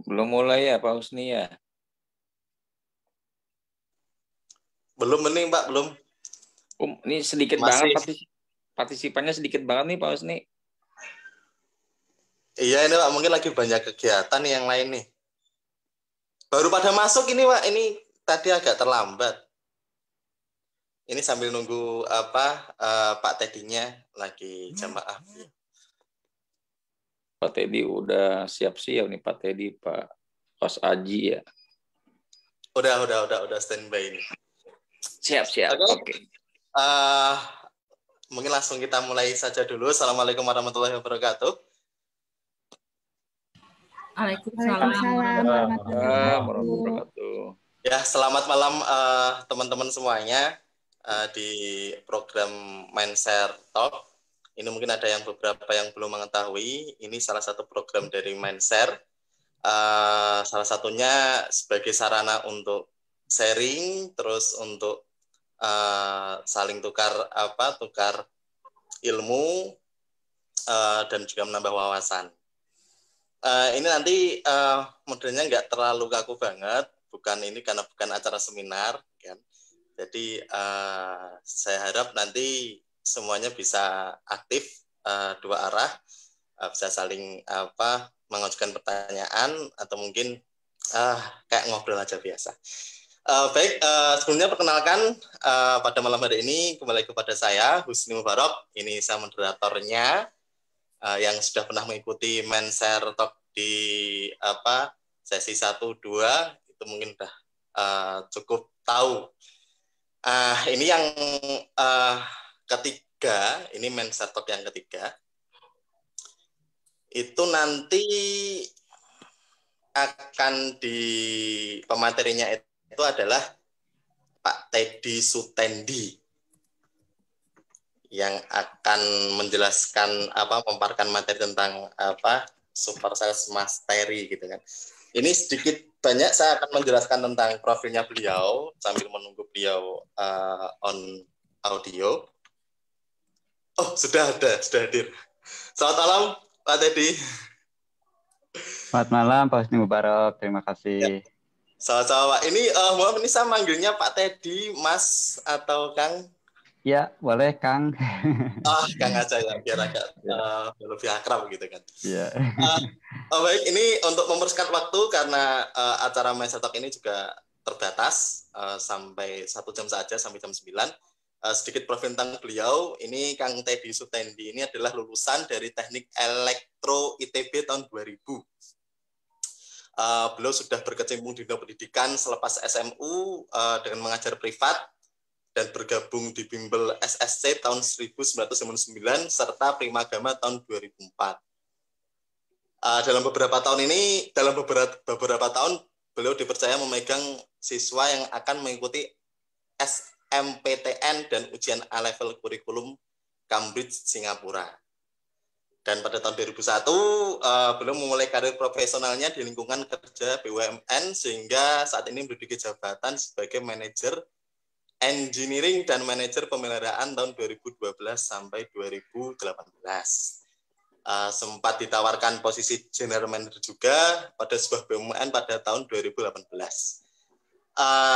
Belum mulai ya Pak Husni ya? Belum nih Mbak, belum. Ini sedikit Masih. banget partisipannya sedikit banget nih Pak Husni. Iya ini Pak, mungkin lagi banyak kegiatan nih yang lain nih. Baru pada masuk ini Pak, ini tadi agak terlambat. Ini sambil nunggu Pak Teddy-nya lagi jamaah. Pak Teddy udah siap-siap nih Pak Teddy, Pak Kos Aji ya. Udah standby ini. Siap. Oke. Mungkin langsung kita mulai saja dulu. Assalamualaikum warahmatullahi wabarakatuh. Waalaikumsalam warahmatullahi wabarakatuh. Ya, selamat malam teman-teman semuanya di program Mindshare Talk. Ini mungkin ada yang beberapa yang belum mengetahui. Ini salah satu program dari Mindshare. Salah satunya sebagai sarana untuk sharing, terus untuk saling tukar ilmu dan juga menambah wawasan. Ini nanti modelnya nggak terlalu kaku banget, karena bukan acara seminar, kan? Jadi saya harap nanti semuanya bisa aktif dua arah, bisa saling mengajukan pertanyaan atau mungkin kayak ngobrol aja biasa. Baik, sebelumnya perkenalkan pada malam hari ini kembali kepada saya Husni Mubarak. Ini saya moderatornya yang sudah pernah mengikuti Mindshare Talk di sesi 1, 2 itu mungkin udah cukup tahu. Ini yang ketiga, ini Mindshare Talk yang ketiga. Itu nanti akan di pematerinya itu adalah Pak Teddy Sutendi yang akan menjelaskan memaparkan materi tentang Super Sales Mastery gitu kan. Ini sedikit banyak saya akan menjelaskan tentang profilnya beliau sambil menunggu beliau on audio. Oh, sudah hadir. Selamat malam Pak Teddy. Selamat malam Pak Husni Mubarak, terima kasih. Ya. Sama-sama Pak. Ini mohon ini saya manggilnya Pak Teddy, Mas atau Kang? Ya, boleh Kang. Kang aja ya, biar agak lebih akrab gitu kan. Iya. Baik, ini untuk mempersingkat waktu karena acara Mindshare Talk ini juga terbatas sampai 1 jam saja, sampai jam 9. Sedikit profil tentang beliau, ini Kang Teddy Sutendi ini adalah lulusan dari Teknik Elektro ITB tahun 2000. Beliau sudah berkecimpung di dunia pendidikan selepas SMU dengan mengajar privat dan bergabung di Bimbel SSC tahun 1999 serta Primagama tahun 2004. Dalam beberapa tahun beliau dipercaya memegang siswa yang akan mengikuti SMPTN dan ujian A-level kurikulum Cambridge Singapura. Dan pada tahun 2001 beliau memulai karir profesionalnya di lingkungan kerja BUMN sehingga saat ini menduduki jabatan sebagai manajer engineering dan manajer pemeliharaan tahun 2012 sampai 2018. Sempat ditawarkan posisi general manager juga pada sebuah BUMN pada tahun 2018.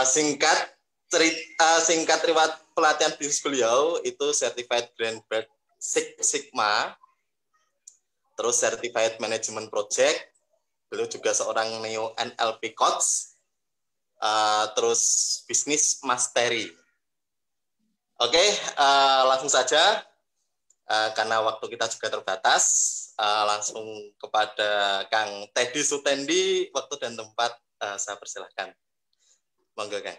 Singkat riwayat pelatihan bisnis beliau itu Certified Grand Belt Six Sigma, terus Certified Management Project, beliau juga seorang Neo NLP Coach, terus Business Mastery. Oke, langsung saja, karena waktu kita juga terbatas, langsung kepada Kang Teddy Sutendi, waktu dan tempat saya persilahkan. Monggo Kang.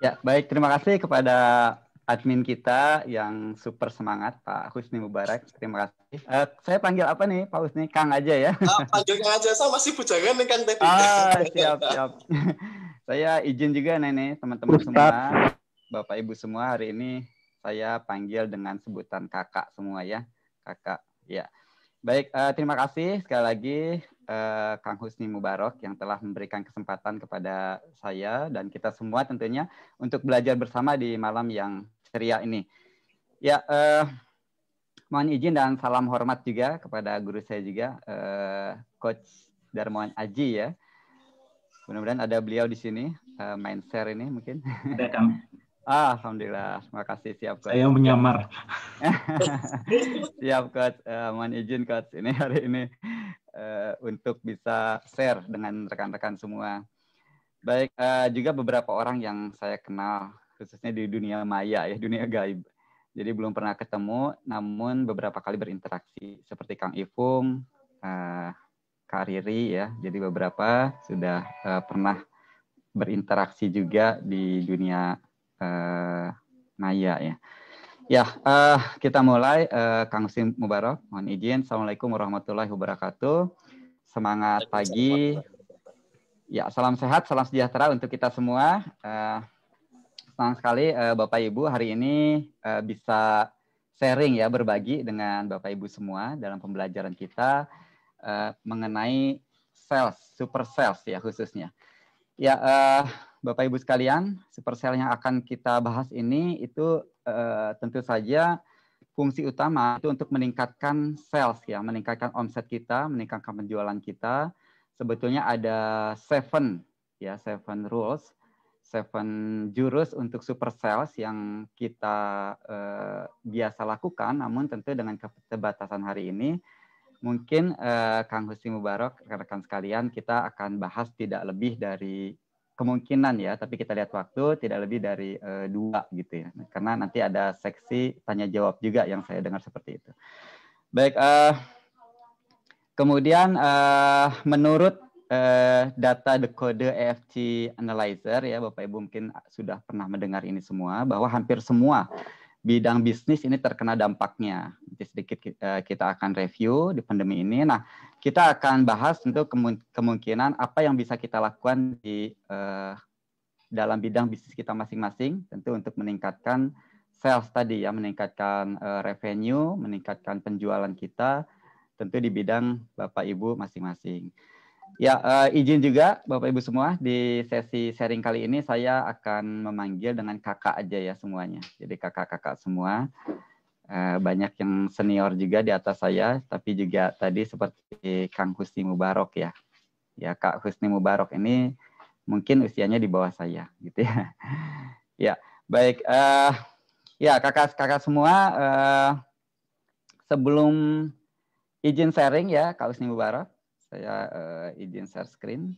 Ya, baik, terima kasih kepada admin kita yang super semangat, Pak Husni Mubarak. Terima kasih. Saya panggil apa nih, Pak Husni? Kang aja ya? Panggil Kang aja, saya masih bujangan nih Kang Teddy. Siap. Saya izin juga nih teman-teman semua, Bapak Ibu semua, hari ini saya panggil dengan sebutan kakak semua ya. Kakak, ya. Baik, terima kasih sekali lagi Kang Husni Mubarak yang telah memberikan kesempatan kepada saya dan kita semua tentunya untuk belajar bersama di malam yang ceria ini. Ya, mohon izin dan salam hormat juga kepada guru saya juga, Coach Darmawan Aji ya. Mudah-mudahan ada beliau di sini, main share ini mungkin. Ada Kang. Alhamdulillah, terima kasih, siap Coach. Saya menyamar. Siap Coach, mohon izin Coach ini hari ini untuk bisa share dengan rekan-rekan semua. Baik, juga beberapa orang yang saya kenal, khususnya di dunia maya ya, dunia gaib. Jadi belum pernah ketemu, namun beberapa kali berinteraksi seperti Kang Ifung, Kak Riri ya. Jadi beberapa sudah pernah berinteraksi juga di dunia maya ya. Ya, kita mulai. Kang Husin Mubarak, mohon izin. Assalamualaikum warahmatullahi wabarakatuh. Semangat pagi. Ya, salam sehat, salam sejahtera untuk kita semua. Senang sekali Bapak Ibu hari ini bisa sharing ya, berbagi dengan Bapak Ibu semua dalam pembelajaran kita mengenai sales, super sales ya khususnya. Ya, Bapak Ibu sekalian, super sales yang akan kita bahas ini itu tentu saja fungsi utama itu untuk meningkatkan sales ya, meningkatkan omset kita, meningkatkan penjualan kita. Sebetulnya ada 7 rules, 7 jurus untuk super sales yang kita biasa lakukan, namun tentu dengan keterbatasan hari ini, mungkin Kang Husin Mubarak, rekan-rekan sekalian, kita akan bahas tidak lebih dari kemungkinan ya, tapi kita lihat waktu tidak lebih dari 2 gitu ya, karena nanti ada seksi tanya jawab juga yang saya dengar seperti itu. Baik, kemudian menurut data The Code EFT Analyzer ya, Bapak Ibu mungkin sudah pernah mendengar ini semua, bahwa hampir semua bidang bisnis ini terkena dampaknya. Nanti sedikit kita akan review di pandemi ini. Nah, kita akan bahas untuk kemungkinan apa yang bisa kita lakukan di dalam bidang bisnis kita masing-masing, tentu untuk meningkatkan sales tadi ya, meningkatkan revenue, meningkatkan penjualan kita, tentu di bidang Bapak Ibu masing-masing. Ya, izin juga Bapak Ibu semua, di sesi sharing kali ini saya akan memanggil dengan kakak aja ya semuanya. Jadi kakak-kakak semua, banyak yang senior juga di atas saya, tapi juga tadi seperti Kang Husni Mubarak ya. Ya, Kak Husni Mubarak ini mungkin usianya di bawah saya gitu ya. Ya, baik. Ya, kakak-kakak semua, sebelum izin sharing ya Kak Husni Mubarak, saya izin share screen.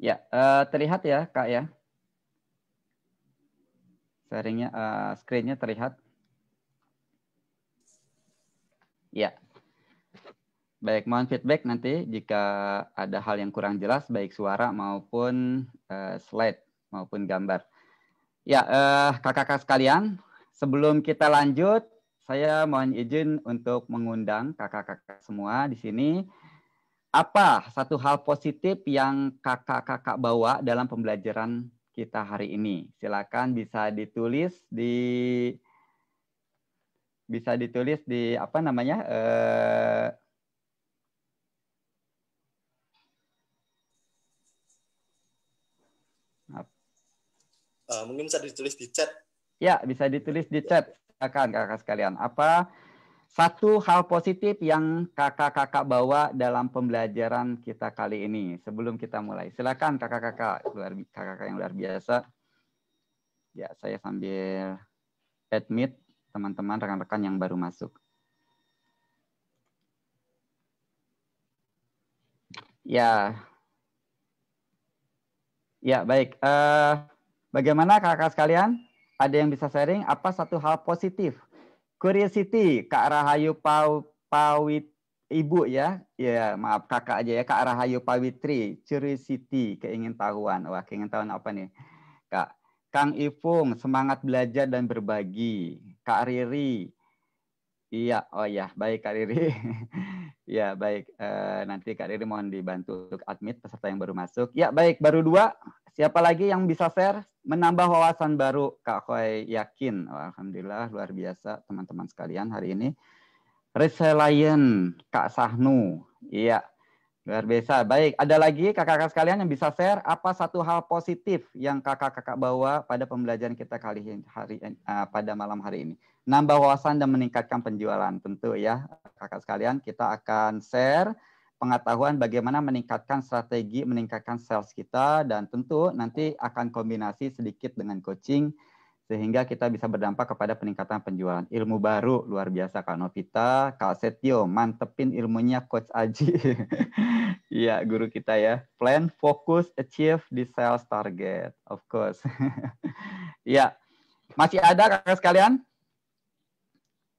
Ya, terlihat ya Kak ya? Sharingnya, screen-nya terlihat? Ya. Baik, mohon feedback nanti jika ada hal yang kurang jelas, baik suara maupun slide maupun gambar. Ya, kakak-kakak sekalian, sebelum kita lanjut, saya mohon izin untuk mengundang kakak-kakak semua di sini. Apa satu hal positif yang kakak-kakak bawa dalam pembelajaran kita hari ini? Silakan bisa ditulis di apa namanya? Mungkin bisa ditulis di chat. Ya, bisa ditulis di chat. Silakan kakak sekalian. Apa satu hal positif yang kakak-kakak bawa dalam pembelajaran kita kali ini sebelum kita mulai? Silakan kakak-kakak yang luar biasa. Ya, saya sambil admit teman-teman rekan-rekan yang baru masuk. Ya. Ya, baik. Bagaimana kakak sekalian? Ada yang bisa sharing apa satu hal positif? Curiosity, Kak Rahayu Pawit Ibu ya. Ya, maaf kakak aja ya, Kak Rahayu Pawitri. Curiosity, keingintahuan. Wah, keingintahuan apa nih? Kak Kang Ifung, semangat belajar dan berbagi. Kak Riri. Iya, oh ya, baik Kak Riri. Ya, baik. Nanti Kak Riri mohon dibantu untuk admit peserta yang baru masuk. Ya, baik, baru 2. Siapa lagi yang bisa share? Menambah wawasan baru, Kak Khoi yakin. Alhamdulillah, luar biasa teman-teman sekalian hari ini. Resilient, Kak Sahnu. Iya. Luar biasa. Baik, ada lagi kakak-kakak sekalian yang bisa share apa satu hal positif yang kakak-kakak bawa pada pembelajaran kita pada malam hari ini. Nambah wawasan dan meningkatkan penjualan. Tentu ya, kakak sekalian, kita akan share pengetahuan bagaimana meningkatkan strategi, meningkatkan sales kita, dan tentu nanti akan kombinasi sedikit dengan coaching sehingga kita bisa berdampak kepada peningkatan penjualan. Ilmu baru luar biasa Kak Novita, Kak Setio, mantepin ilmunya Coach Aji. Iya, guru kita ya. Plan, focus, achieve the sales target, of course. Iya, masih ada kakak sekalian?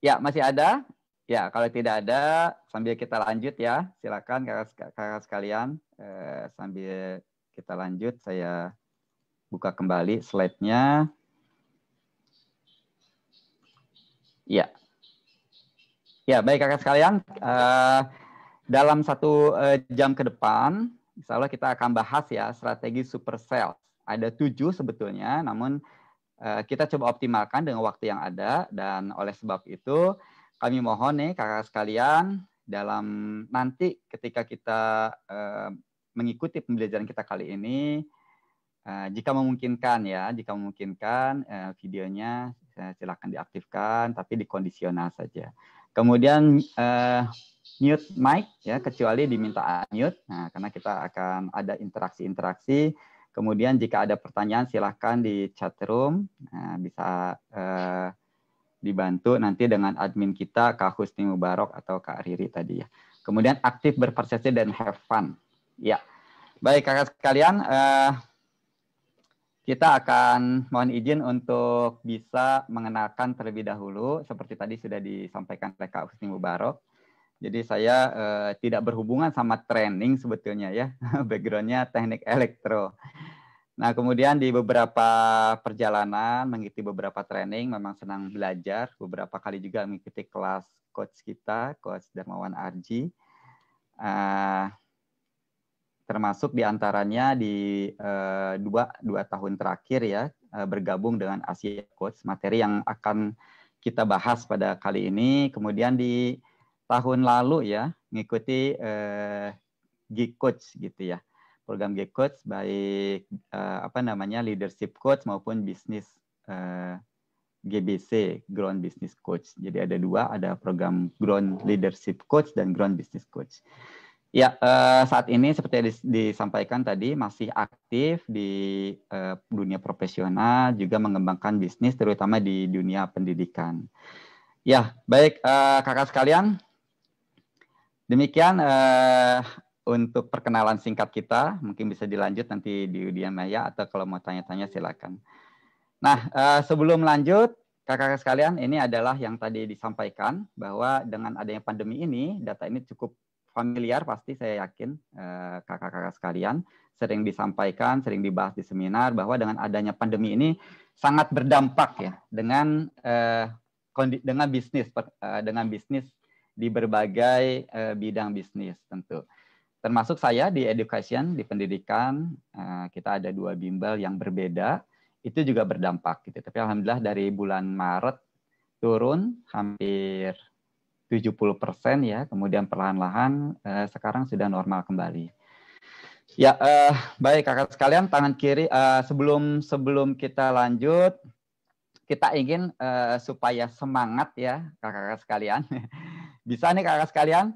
Ya, masih ada? Ya, kalau tidak ada, sambil kita lanjut ya. Silakan kakak sekalian. Sambil kita lanjut, saya buka kembali slide-nya. Ya, ya baik kakak sekalian. Dalam 1 jam ke depan, insya Allah kita akan bahas ya strategi super sales. Ada 7 sebetulnya, namun kita coba optimalkan dengan waktu yang ada. Dan oleh sebab itu, kami mohon nih kakak sekalian, dalam nanti ketika kita mengikuti pembelajaran kita kali ini, jika memungkinkan ya, videonya silakan diaktifkan, tapi dikondisional saja. Kemudian mute mic ya, kecuali diminta unmute. Nah, karena kita akan ada interaksi-interaksi. Kemudian jika ada pertanyaan silahkan di chat room. Nah, bisa dibantu nanti dengan admin kita Kak Husni Mubarok atau Kak Riri tadi ya. Kemudian aktif berpartisipasi dan have fun. Ya, baik kakak sekalian. Kita akan mohon izin untuk bisa mengenalkan terlebih dahulu, seperti tadi sudah disampaikan oleh Kak Husni Mubarok. Jadi saya tidak berhubungan sama training sebetulnya ya, background-nya teknik elektro. Nah kemudian di beberapa perjalanan, mengikuti beberapa training, memang senang belajar, beberapa kali juga mengikuti kelas coach kita, Coach Darmawan Arji. Termasuk diantaranya di dua tahun terakhir ya bergabung dengan Asia Coach, materi yang akan kita bahas pada kali ini. Kemudian di tahun lalu ya mengikuti Geek Coach gitu ya, program Geek Coach baik leadership coach maupun bisnis GBC, Ground Business Coach. Jadi ada 2, ada program Ground Leadership Coach dan Ground Business Coach. Ya, saat ini seperti disampaikan tadi masih aktif di dunia profesional, juga mengembangkan bisnis terutama di dunia pendidikan. Ya, baik kakak sekalian, demikian untuk perkenalan singkat kita. Mungkin bisa dilanjut nanti di Udian Maya atau kalau mau tanya-tanya silakan. Nah, sebelum lanjut, kakak-kakak sekalian, ini adalah yang tadi disampaikan bahwa dengan adanya pandemi ini, data ini cukup familiar pasti saya yakin kakak-kakak sekalian, sering disampaikan, sering dibahas di seminar bahwa dengan adanya pandemi ini sangat berdampak ya dengan bisnis di berbagai bidang bisnis tentu. Termasuk saya di education, di pendidikan, kita ada 2 bimbel yang berbeda, itu juga berdampak gitu. Tapi alhamdulillah dari bulan Maret turun hampir 70% ya, kemudian perlahan-lahan sekarang sudah normal kembali. Ya, baik kakak sekalian, tangan kiri sebelum kita lanjut, kita ingin supaya semangat ya kakak-kakak sekalian. Bisa nih kakak sekalian,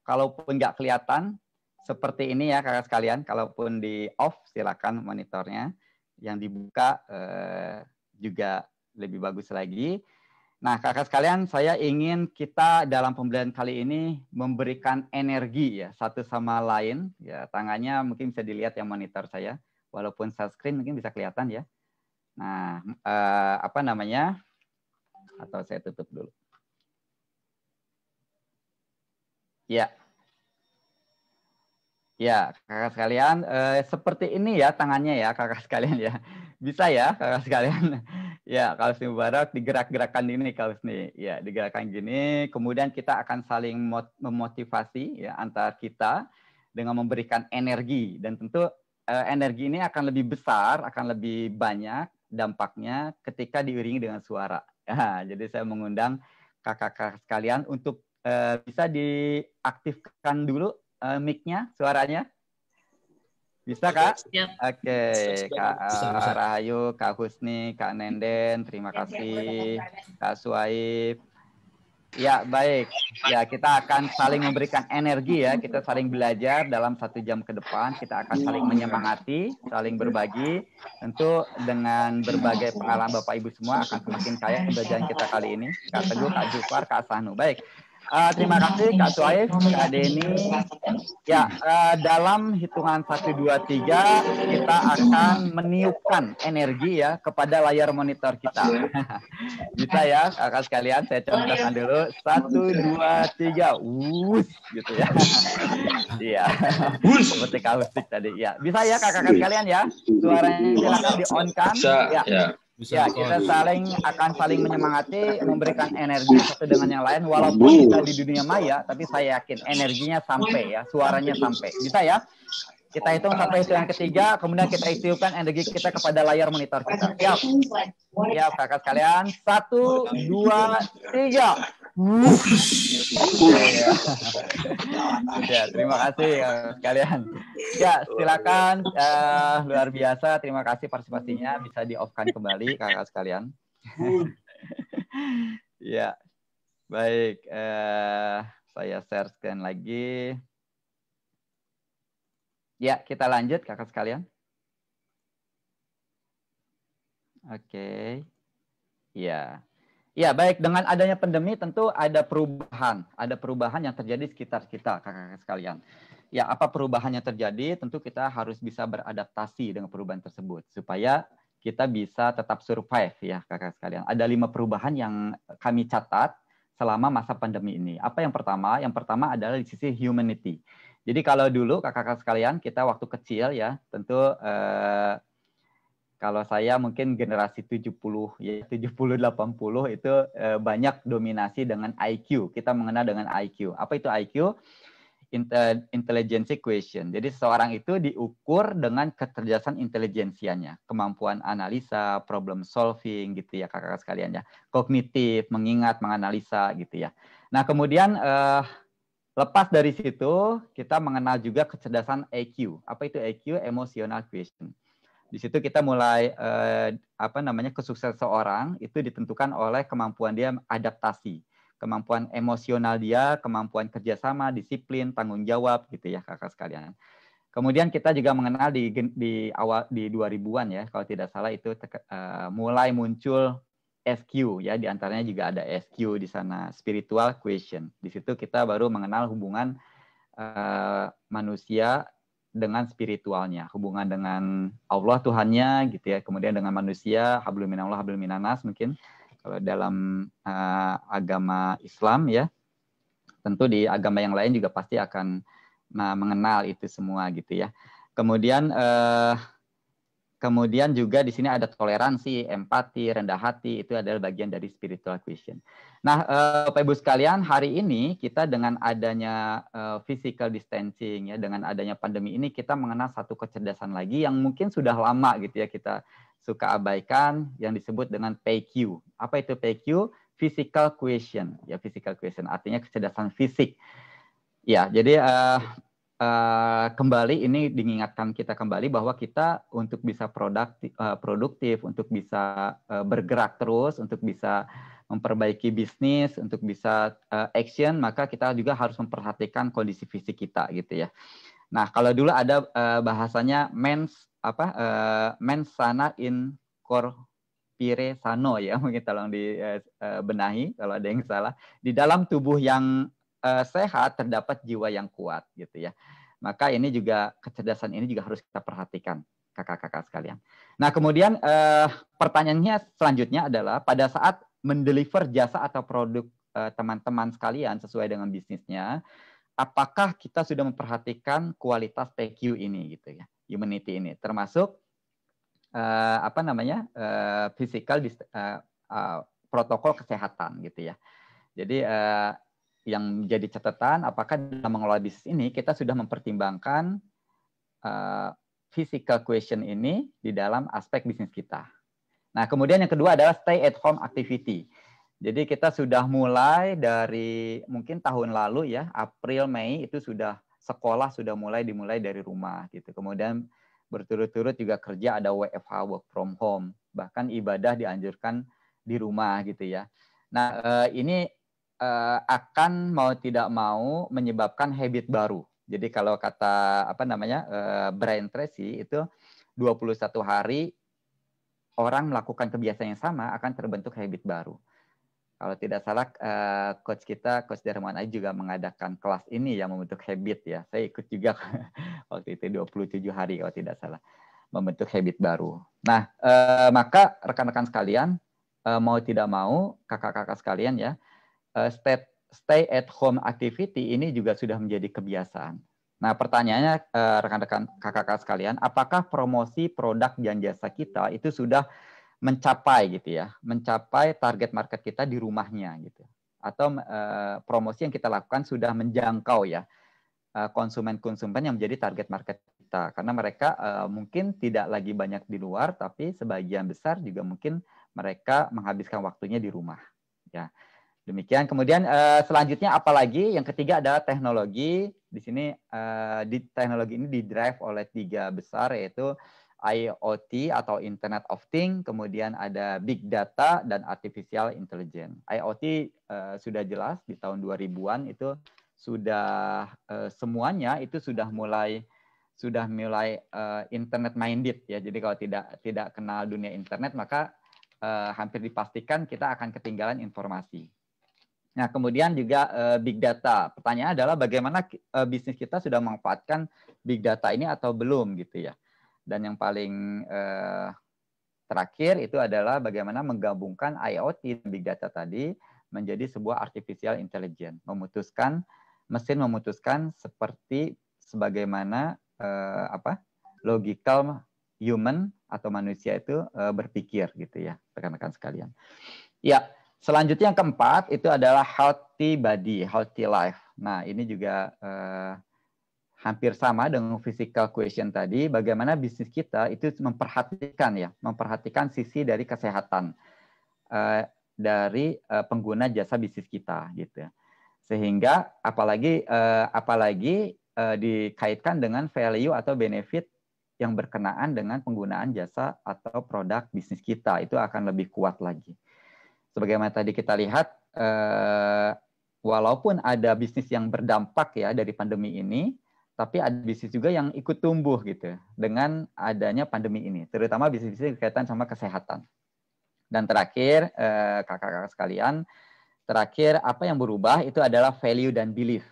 kalaupun nggak kelihatan seperti ini ya kakak sekalian, kalaupun di off silakan monitornya, yang dibuka juga lebih bagus lagi. Nah, kakak sekalian, saya ingin kita dalam pembelajaran kali ini memberikan energi ya satu sama lain. Ya, tangannya mungkin bisa dilihat ya monitor saya, walaupun share screen mungkin bisa kelihatan ya. Nah, atau saya tutup dulu. Ya, ya kakak sekalian, seperti ini ya tangannya ya kakak sekalian ya. Bisa ya kakak sekalian. Ya, Kak Husni Mubarak digerak-gerakan ini Kak Husni. Ya, digerakkan gini, kemudian kita akan saling memotivasi ya antar kita dengan memberikan energi, dan tentu energi ini akan lebih besar, akan lebih banyak dampaknya ketika diiringi dengan suara. Ya, jadi saya mengundang kakak-kakak sekalian untuk bisa diaktifkan dulu mic-nya, suaranya? Bisa, Kak? Siap. Oke, Kak Rahayu, Kak Husni, Kak Nenden, terima kasih. Kak Suaib. Ya, baik. Ya, kita akan saling memberikan energi ya. Kita saling belajar dalam 1 jam ke depan. Kita akan saling menyemangati, saling berbagi. Tentu dengan berbagai pengalaman Bapak Ibu semua akan semakin kaya pembelajaran kita kali ini. Kak Teguh, Kak Jufar, Kak Sahnu. Baik. Terima kasih Kak Suaif, Kak Denny. Ya, dalam hitungan 1, 2, 3 kita akan meniupkan energi ya kepada layar monitor kita. Bisa ya kakak sekalian, saya contohkan dulu. 1, 2, 3. Gitu ya. Iya. Seperti kaustik tadi. Ya, bisa ya kakak sekalian ya. Suaranya silakan di-on-kan. Ya. Ya, kita akan saling menyemangati, memberikan energi satu dengan yang lain, walaupun kita di dunia maya, tapi saya yakin energinya sampai ya, suaranya sampai. Bisa ya? Kita hitung sampai hitungan ketiga, kemudian kita isiukan energi kita kepada layar monitor kita. Siap? Siap, kakak sekalian. 1, 2, 3. Ya, terima kasih kalian. Ya, silakan. Luar biasa. Terima kasih partisipasinya. Bisa di-off-kan kembali, kakak sekalian. Ya, baik. Saya share screen lagi. Ya, kita lanjut, kakak sekalian. Oke. Ya. Ya, baik. Dengan adanya pandemi tentu ada perubahan yang terjadi di sekitar kita, kakak-kakak sekalian. Ya, apa perubahan yang terjadi? Tentu kita harus bisa beradaptasi dengan perubahan tersebut supaya kita bisa tetap survive ya, kakak sekalian. Ada 5 perubahan yang kami catat selama masa pandemi ini. Apa yang pertama? Yang pertama adalah di sisi humanity. Jadi kalau dulu kakak-kakak sekalian, kita waktu kecil ya, tentu kalau saya mungkin generasi 70 ya 70-80 itu banyak dominasi dengan IQ. Kita mengenal dengan IQ. Apa itu IQ? Intelligence quotient. Jadi seseorang itu diukur dengan kecerdasan intelijensianya, kemampuan analisa, problem solving gitu ya kakak-kakak sekalian ya. Kognitif, mengingat, menganalisa gitu ya. Nah, kemudian lepas dari situ kita mengenal juga kecerdasan EQ. Apa itu EQ? Emotional quotient. Di situ kita mulai kesuksesan seorang itu ditentukan oleh kemampuan dia adaptasi, kemampuan emosional dia, kemampuan kerjasama, disiplin, tanggung jawab gitu ya kakak sekalian. Kemudian kita juga mengenal di awal di 2000-an ya kalau tidak salah itu mulai muncul SQ ya, di antaranya juga ada SQ di sana, spiritual quotient. Di situ kita baru mengenal hubungan manusia dengan spiritualnya, hubungan dengan Allah Tuhannya gitu ya, kemudian dengan manusia, hablum minallah hablum minanas mungkin kalau dalam agama Islam ya. Tentu di agama yang lain juga pasti akan mengenal itu semua gitu ya. Kemudian juga di sini ada toleransi, empati, rendah hati, itu adalah bagian dari spiritual quotient. Nah, Bapak Ibu sekalian, hari ini kita dengan adanya physical distancing, ya, dengan adanya pandemi ini, kita mengenal satu kecerdasan lagi yang mungkin sudah lama gitu ya, kita suka abaikan, yang disebut dengan PQ. Apa itu PQ? Physical quotient. Ya, physical quotient, artinya kecerdasan fisik. Ya, jadi kembali ini diingatkan kita kembali bahwa kita untuk bisa produktif, untuk bisa bergerak terus, untuk bisa memperbaiki bisnis, untuk bisa action, maka kita juga harus memperhatikan kondisi fisik kita gitu ya. Nah, kalau dulu ada bahasanya mens sana in corpore sano ya, mungkin tolong dibenahi kalau ada yang salah. Di dalam tubuh yang sehat terdapat jiwa yang kuat gitu ya. Maka ini juga kecerdasan ini juga harus kita perhatikan kakak-kakak sekalian. Nah, kemudian pertanyaannya selanjutnya adalah pada saat mendeliver jasa atau produk teman-teman sekalian sesuai dengan bisnisnya, apakah kita sudah memperhatikan kualitas PQ ini gitu ya, humanity ini, termasuk physical protokol kesehatan gitu ya. Jadi yang menjadi catatan, apakah dalam mengelola bisnis ini kita sudah mempertimbangkan physical quotient ini di dalam aspek bisnis kita. Nah, kemudian yang kedua adalah stay at home activity. Jadi kita sudah mulai dari mungkin tahun lalu ya, April, Mei itu sudah sekolah sudah dimulai dari rumah gitu. Kemudian berturut-turut juga kerja ada WFH, work from home. Bahkan ibadah dianjurkan di rumah gitu ya. Nah, ini akan mau tidak mau menyebabkan habit baru. Jadi kalau kata Brian Tracy itu 21 hari orang melakukan kebiasaan yang sama akan terbentuk habit baru. Kalau tidak salah, coach Darmawan Aji juga mengadakan kelas ini yang membentuk habit ya. Saya ikut juga waktu itu 27 hari kalau tidak salah, membentuk habit baru. Nah, maka rekan-rekan sekalian, mau tidak mau, kakak-kakak sekalian ya, stay at home activity ini juga sudah menjadi kebiasaan. Nah, pertanyaannya rekan-rekan kakak-kakak sekalian, apakah promosi produk dan jasa kita itu sudah mencapai gitu ya, mencapai target market kita di rumahnya gitu, atau promosi yang kita lakukan sudah menjangkau ya konsumen-konsumen yang menjadi target market kita, karena mereka mungkin tidak lagi banyak di luar, tapi sebagian besar juga mungkin mereka menghabiskan waktunya di rumah ya. Demikian. Kemudian selanjutnya apalagi yang ketiga adalah teknologi. Di sini di teknologi ini didrive oleh 3 besar, yaitu IoT atau Internet of Things, kemudian ada Big Data dan Artificial Intelligence. IoT sudah jelas di tahun 2000-an itu sudah semuanya itu sudah mulai internet minded ya. Jadi kalau tidak kenal dunia internet maka hampir dipastikan kita akan ketinggalan informasi. Nah, kemudian juga big data. Pertanyaan adalah bagaimana bisnis kita sudah memanfaatkan big data ini atau belum gitu ya. Dan yang paling terakhir itu adalah bagaimana menggabungkan IoT dan big data tadi menjadi sebuah artificial intelligence. Mesin memutuskan seperti sebagaimana logical human atau manusia itu berpikir gitu ya, rekan-rekan sekalian. Ya, selanjutnya yang keempat itu adalah healthy body, healthy life. Nah, ini juga hampir sama dengan physical question tadi, bagaimana bisnis kita itu memperhatikan sisi dari kesehatan dari pengguna jasa bisnis kita gitu. Sehingga apalagi dikaitkan dengan value atau benefit yang berkenaan dengan penggunaan jasa atau produk bisnis kita, itu akan lebih kuat lagi. Sebagaimana tadi kita lihat, walaupun ada bisnis yang berdampak ya dari pandemi ini, tapi ada bisnis juga yang ikut tumbuh gitu dengan adanya pandemi ini, terutama bisnis-bisnis berkaitan sama kesehatan. Dan terakhir, kakak-kakak sekalian, apa yang berubah itu adalah value dan belief.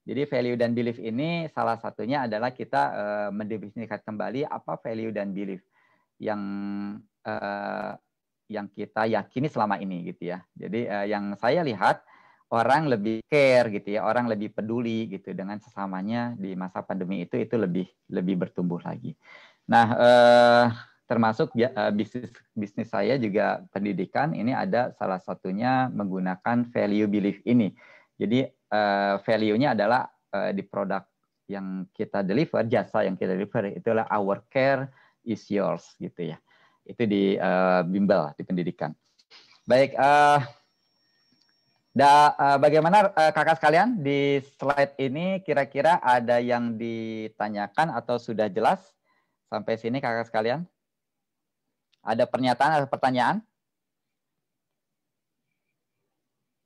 Jadi value dan belief ini salah satunya adalah kita mendefinisikan kembali apa value dan belief yang kita yakini selama ini gitu ya. Jadi yang saya lihat, orang lebih care gitu ya, orang lebih peduli gitu dengan sesamanya di masa pandemi itu lebih bertumbuh lagi. Nah, termasuk bisnis saya juga pendidikan, ini ada salah satunya menggunakan value belief ini. Jadi value-nya adalah di produk yang kita deliver, jasa yang kita deliver itulah our care is yours gitu ya. Itu di bimbel di pendidikan. Baik. Bagaimana kakak sekalian di slide ini kira-kira ada yang ditanyakan atau sudah jelas sampai sini kakak sekalian? Ada pernyataan atau pertanyaan?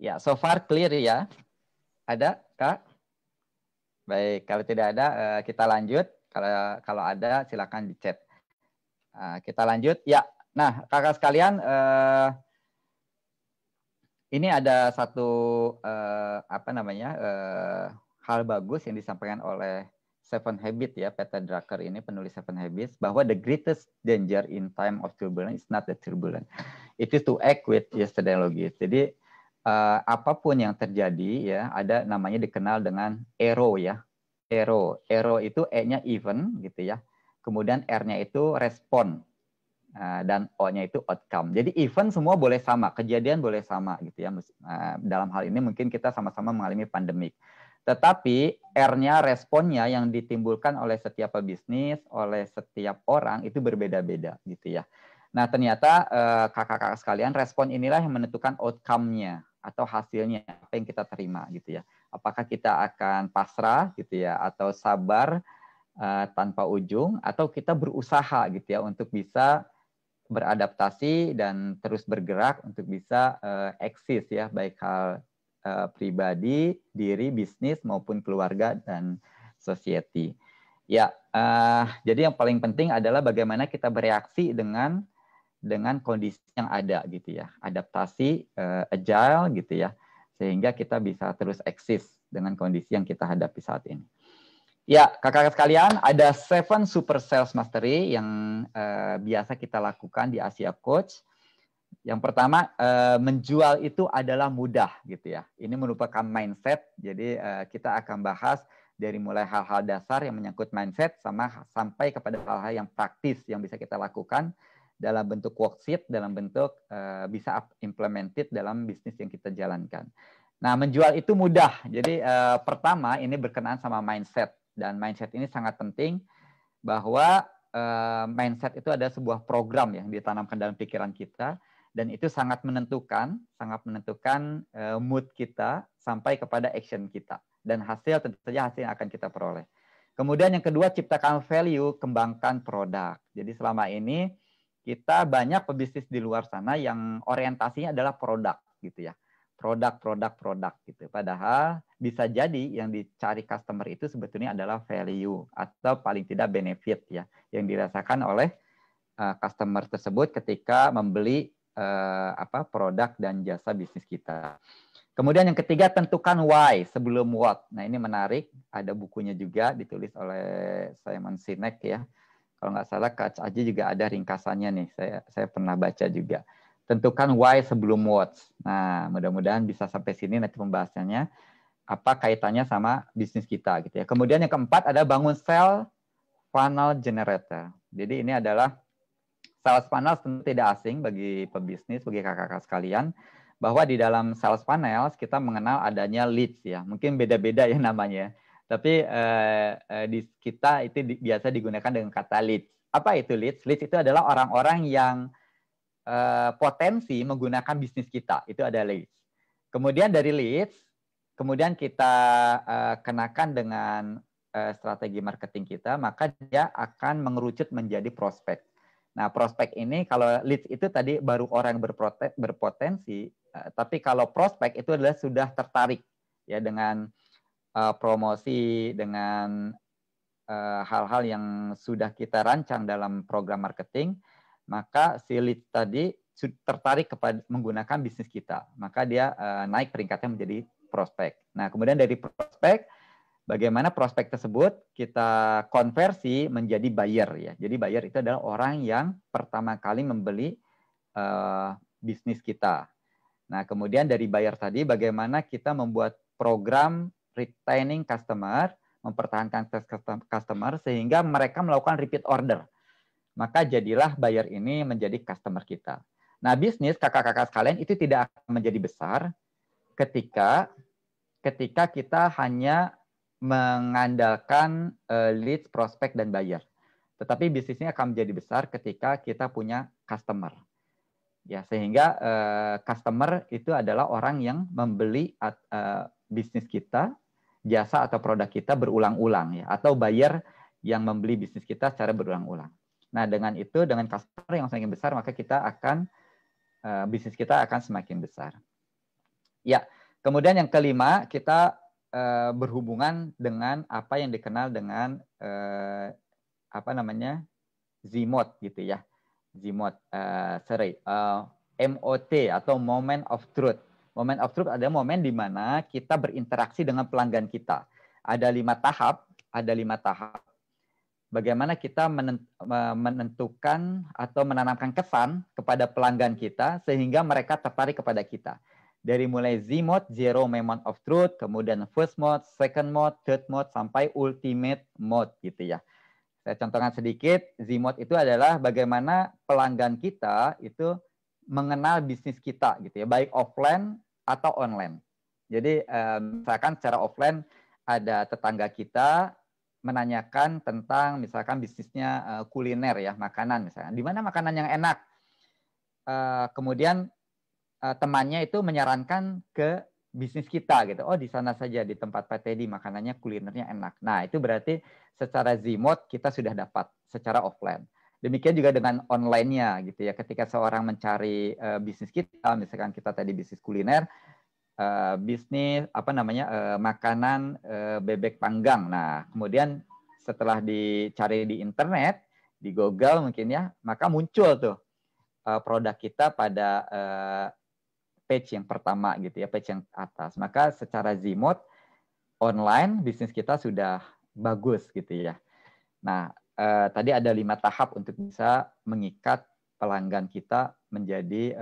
Ya, so far clear ya. Ada Kak? Baik, kalau tidak ada kita lanjut. Kalau ada silakan di chat. Kita lanjut. Ya, nah kakak sekalian. Ini ada satu hal bagus yang disampaikan oleh Seven Habits ya, Peter Drucker ini penulis Seven Habits, bahwa the greatest danger in time of turbulence is not the turbulence, it is to act with yesterday logic. Jadi apapun yang terjadi ya, ada namanya dikenal dengan ERO ya, ERO itu E-nya event gitu ya, kemudian R-nya itu respon. Dan O-nya itu outcome. Jadi event semua boleh sama, kejadian boleh sama gitu ya. Dalam hal ini mungkin kita sama-sama mengalami pandemik. Tetapi R-nya, responnya yang ditimbulkan oleh setiap pebisnis, oleh setiap orang itu berbeda-beda gitu ya. Nah ternyata kakak-kakak sekalian, respon inilah yang menentukan outcome-nya atau hasilnya apa yang kita terima gitu ya. Apakah kita akan pasrah gitu ya, atau sabar tanpa ujung, atau kita berusaha gitu ya untuk bisa beradaptasi dan terus bergerak untuk bisa eksis ya, baik hal pribadi, diri, bisnis maupun keluarga dan society. Ya, jadi yang paling penting adalah bagaimana kita bereaksi dengan kondisi yang ada gitu ya, adaptasi, agile gitu ya, sehingga kita bisa terus eksis dengan kondisi yang kita hadapi saat ini. Ya, kakak-kakak sekalian, ada 7 super sales mastery yang biasa kita lakukan di Asia Coach. Yang pertama, menjual itu adalah mudah gitu ya. Ini merupakan mindset. Jadi kita akan bahas dari mulai hal-hal dasar yang menyangkut mindset sampai kepada hal-hal yang praktis yang bisa kita lakukan dalam bentuk worksheet, dalam bentuk bisa implemented dalam bisnis yang kita jalankan. Nah, menjual itu mudah. Jadi pertama ini berkenaan sama mindset. Dan mindset ini sangat penting bahwa mindset itu ada sebuah program yang ditanamkan dalam pikiran kita dan itu sangat menentukan mood kita sampai kepada action kita dan hasil tentu saja hasil yang akan kita peroleh. Kemudian yang kedua, ciptakan value, kembangkan produk. Jadi selama ini kita banyak pebisnis di luar sana yang orientasinya adalah produk gitu ya. Produk gitu. Padahal bisa jadi yang dicari customer itu sebetulnya adalah value atau paling tidak benefit ya yang dirasakan oleh customer tersebut ketika membeli produk dan jasa bisnis kita. Kemudian yang ketiga, tentukan why sebelum what. Nah, ini menarik, ada bukunya juga ditulis oleh Simon Sinek ya. Kalau nggak salah Coach Aji juga ada ringkasannya nih. Saya pernah baca juga. Tentukan why sebelum what. Nah, mudah-mudahan bisa sampai sini nanti pembahasannya. Apa kaitannya sama bisnis kita gitu ya. Kemudian yang keempat ada bangun sales funnel generator. Jadi ini adalah sales funnel tentu tidak asing bagi pebisnis, bagi kakak-kakak sekalian, bahwa di dalam sales funnel kita mengenal adanya leads ya. Mungkin beda-beda ya namanya. Tapi di kita itu biasa digunakan dengan kata leads. Apa itu leads? Leads itu adalah orang-orang yang potensi menggunakan bisnis kita, itu ada leads. Kemudian dari leads, kemudian kita kenakan dengan strategi marketing kita, maka dia akan mengerucut menjadi prospek. Nah, prospek ini kalau leads itu tadi baru orang berpotensi, tapi kalau prospek itu adalah sudah tertarik ya dengan promosi, dengan hal-hal yang sudah kita rancang dalam program marketing. Maka si lead tadi tertarik kepada menggunakan bisnis kita, maka dia naik peringkatnya menjadi prospek. Nah, kemudian dari prospek, bagaimana prospek tersebut kita konversi menjadi buyer ya. Jadi buyer itu adalah orang yang pertama kali membeli bisnis kita. Nah, kemudian dari buyer tadi, bagaimana kita membuat program retaining customer, mempertahankan customer sehingga mereka melakukan repeat order. Maka jadilah buyer ini menjadi customer kita. Nah, bisnis kakak-kakak sekalian itu tidak akan menjadi besar ketika kita hanya mengandalkan leads, prospek, dan buyer. Tetapi bisnisnya akan menjadi besar ketika kita punya customer. Ya, sehingga customer itu adalah orang yang membeli bisnis kita, jasa atau produk kita berulang-ulang ya, atau buyer yang membeli bisnis kita secara berulang-ulang. Nah, dengan itu, dengan customer yang semakin besar, maka kita akan bisnis kita akan semakin besar. Ya, kemudian yang kelima, kita berhubungan dengan apa yang dikenal dengan ZMOT gitu ya. ZMOT, MOT atau Moment of Truth. Moment of Truth adalah momen di mana kita berinteraksi dengan pelanggan kita. Ada 5 tahap. Bagaimana kita menentukan atau menanamkan kesan kepada pelanggan kita sehingga mereka tertarik kepada kita. Dari mulai Z mode, zero moment of truth, kemudian first mode, second mode, third mode, sampai ultimate mode gitu ya. Saya contohkan sedikit, Z mode itu adalah bagaimana pelanggan kita itu mengenal bisnis kita gitu ya, baik offline atau online. Jadi misalkan secara offline ada tetangga kita menanyakan tentang misalkan bisnisnya kuliner ya, makanan misalnya. Di mana makanan yang enak? Kemudian temannya itu menyarankan ke bisnis kita gitu. Oh, di sana saja di tempat Pak Teddy makanannya kulinernya enak. Nah, itu berarti secara Zmode kita sudah dapat secara offline. Demikian juga dengan online-nya gitu ya. Ketika seorang mencari bisnis kita, misalkan kita tadi bisnis kuliner, bisnis makanan bebek panggang. Nah, kemudian setelah dicari di internet, di Google mungkin ya, maka muncul tuh produk kita pada page yang pertama gitu ya, page yang atas. Maka secara Zmode online bisnis kita sudah bagus gitu ya. Nah, tadi ada 5 tahap untuk bisa mengikat pelanggan kita menjadi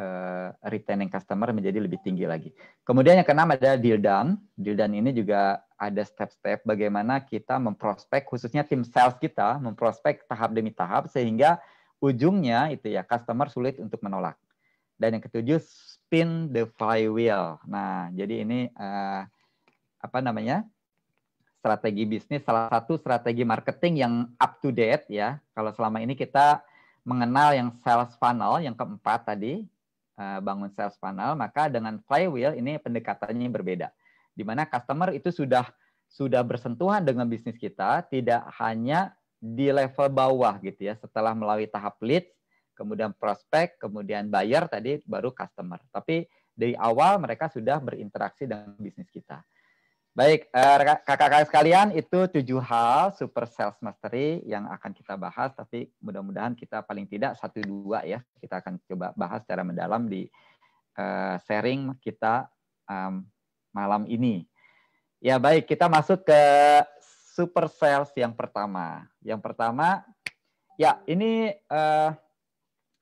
retaining customer menjadi lebih tinggi lagi. Kemudian yang keenam ada deal done. Deal done ini juga ada step-step bagaimana kita memprospek, khususnya tim sales kita memprospek tahap demi tahap sehingga ujungnya itu ya customer sulit untuk menolak. Dan yang ketujuh spin the flywheel. Nah, jadi ini strategi bisnis, salah satu strategi marketing yang up to date ya. Kalau selama ini kita mengenal yang sales funnel yang keempat tadi, bangun sales funnel, maka dengan flywheel ini pendekatannya berbeda. Di mana customer itu sudah bersentuhan dengan bisnis kita, tidak hanya di level bawah gitu ya, setelah melalui tahap leads, kemudian prospek, kemudian buyer tadi baru customer. Tapi dari awal mereka sudah berinteraksi dengan bisnis kita. Baik, kakak-kakak sekalian, itu 7 hal super sales mastery yang akan kita bahas, tapi mudah-mudahan kita paling tidak 1-2 ya, kita akan coba bahas secara mendalam di sharing kita malam ini. Ya baik, kita masuk ke super sales yang pertama. Yang pertama, ya ini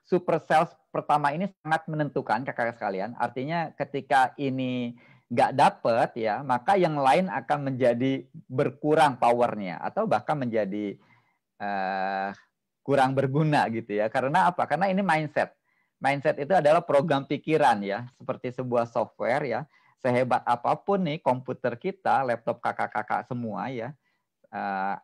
super sales pertama ini sangat menentukan kakak-kakak sekalian, artinya ketika ini nggak dapet ya, maka yang lain akan menjadi berkurang powernya atau bahkan menjadi kurang berguna gitu ya. Karena apa? Karena ini mindset. Mindset itu adalah program pikiran ya, seperti sebuah software ya. Sehebat apapun nih komputer kita, laptop kakak-kakak semua ya,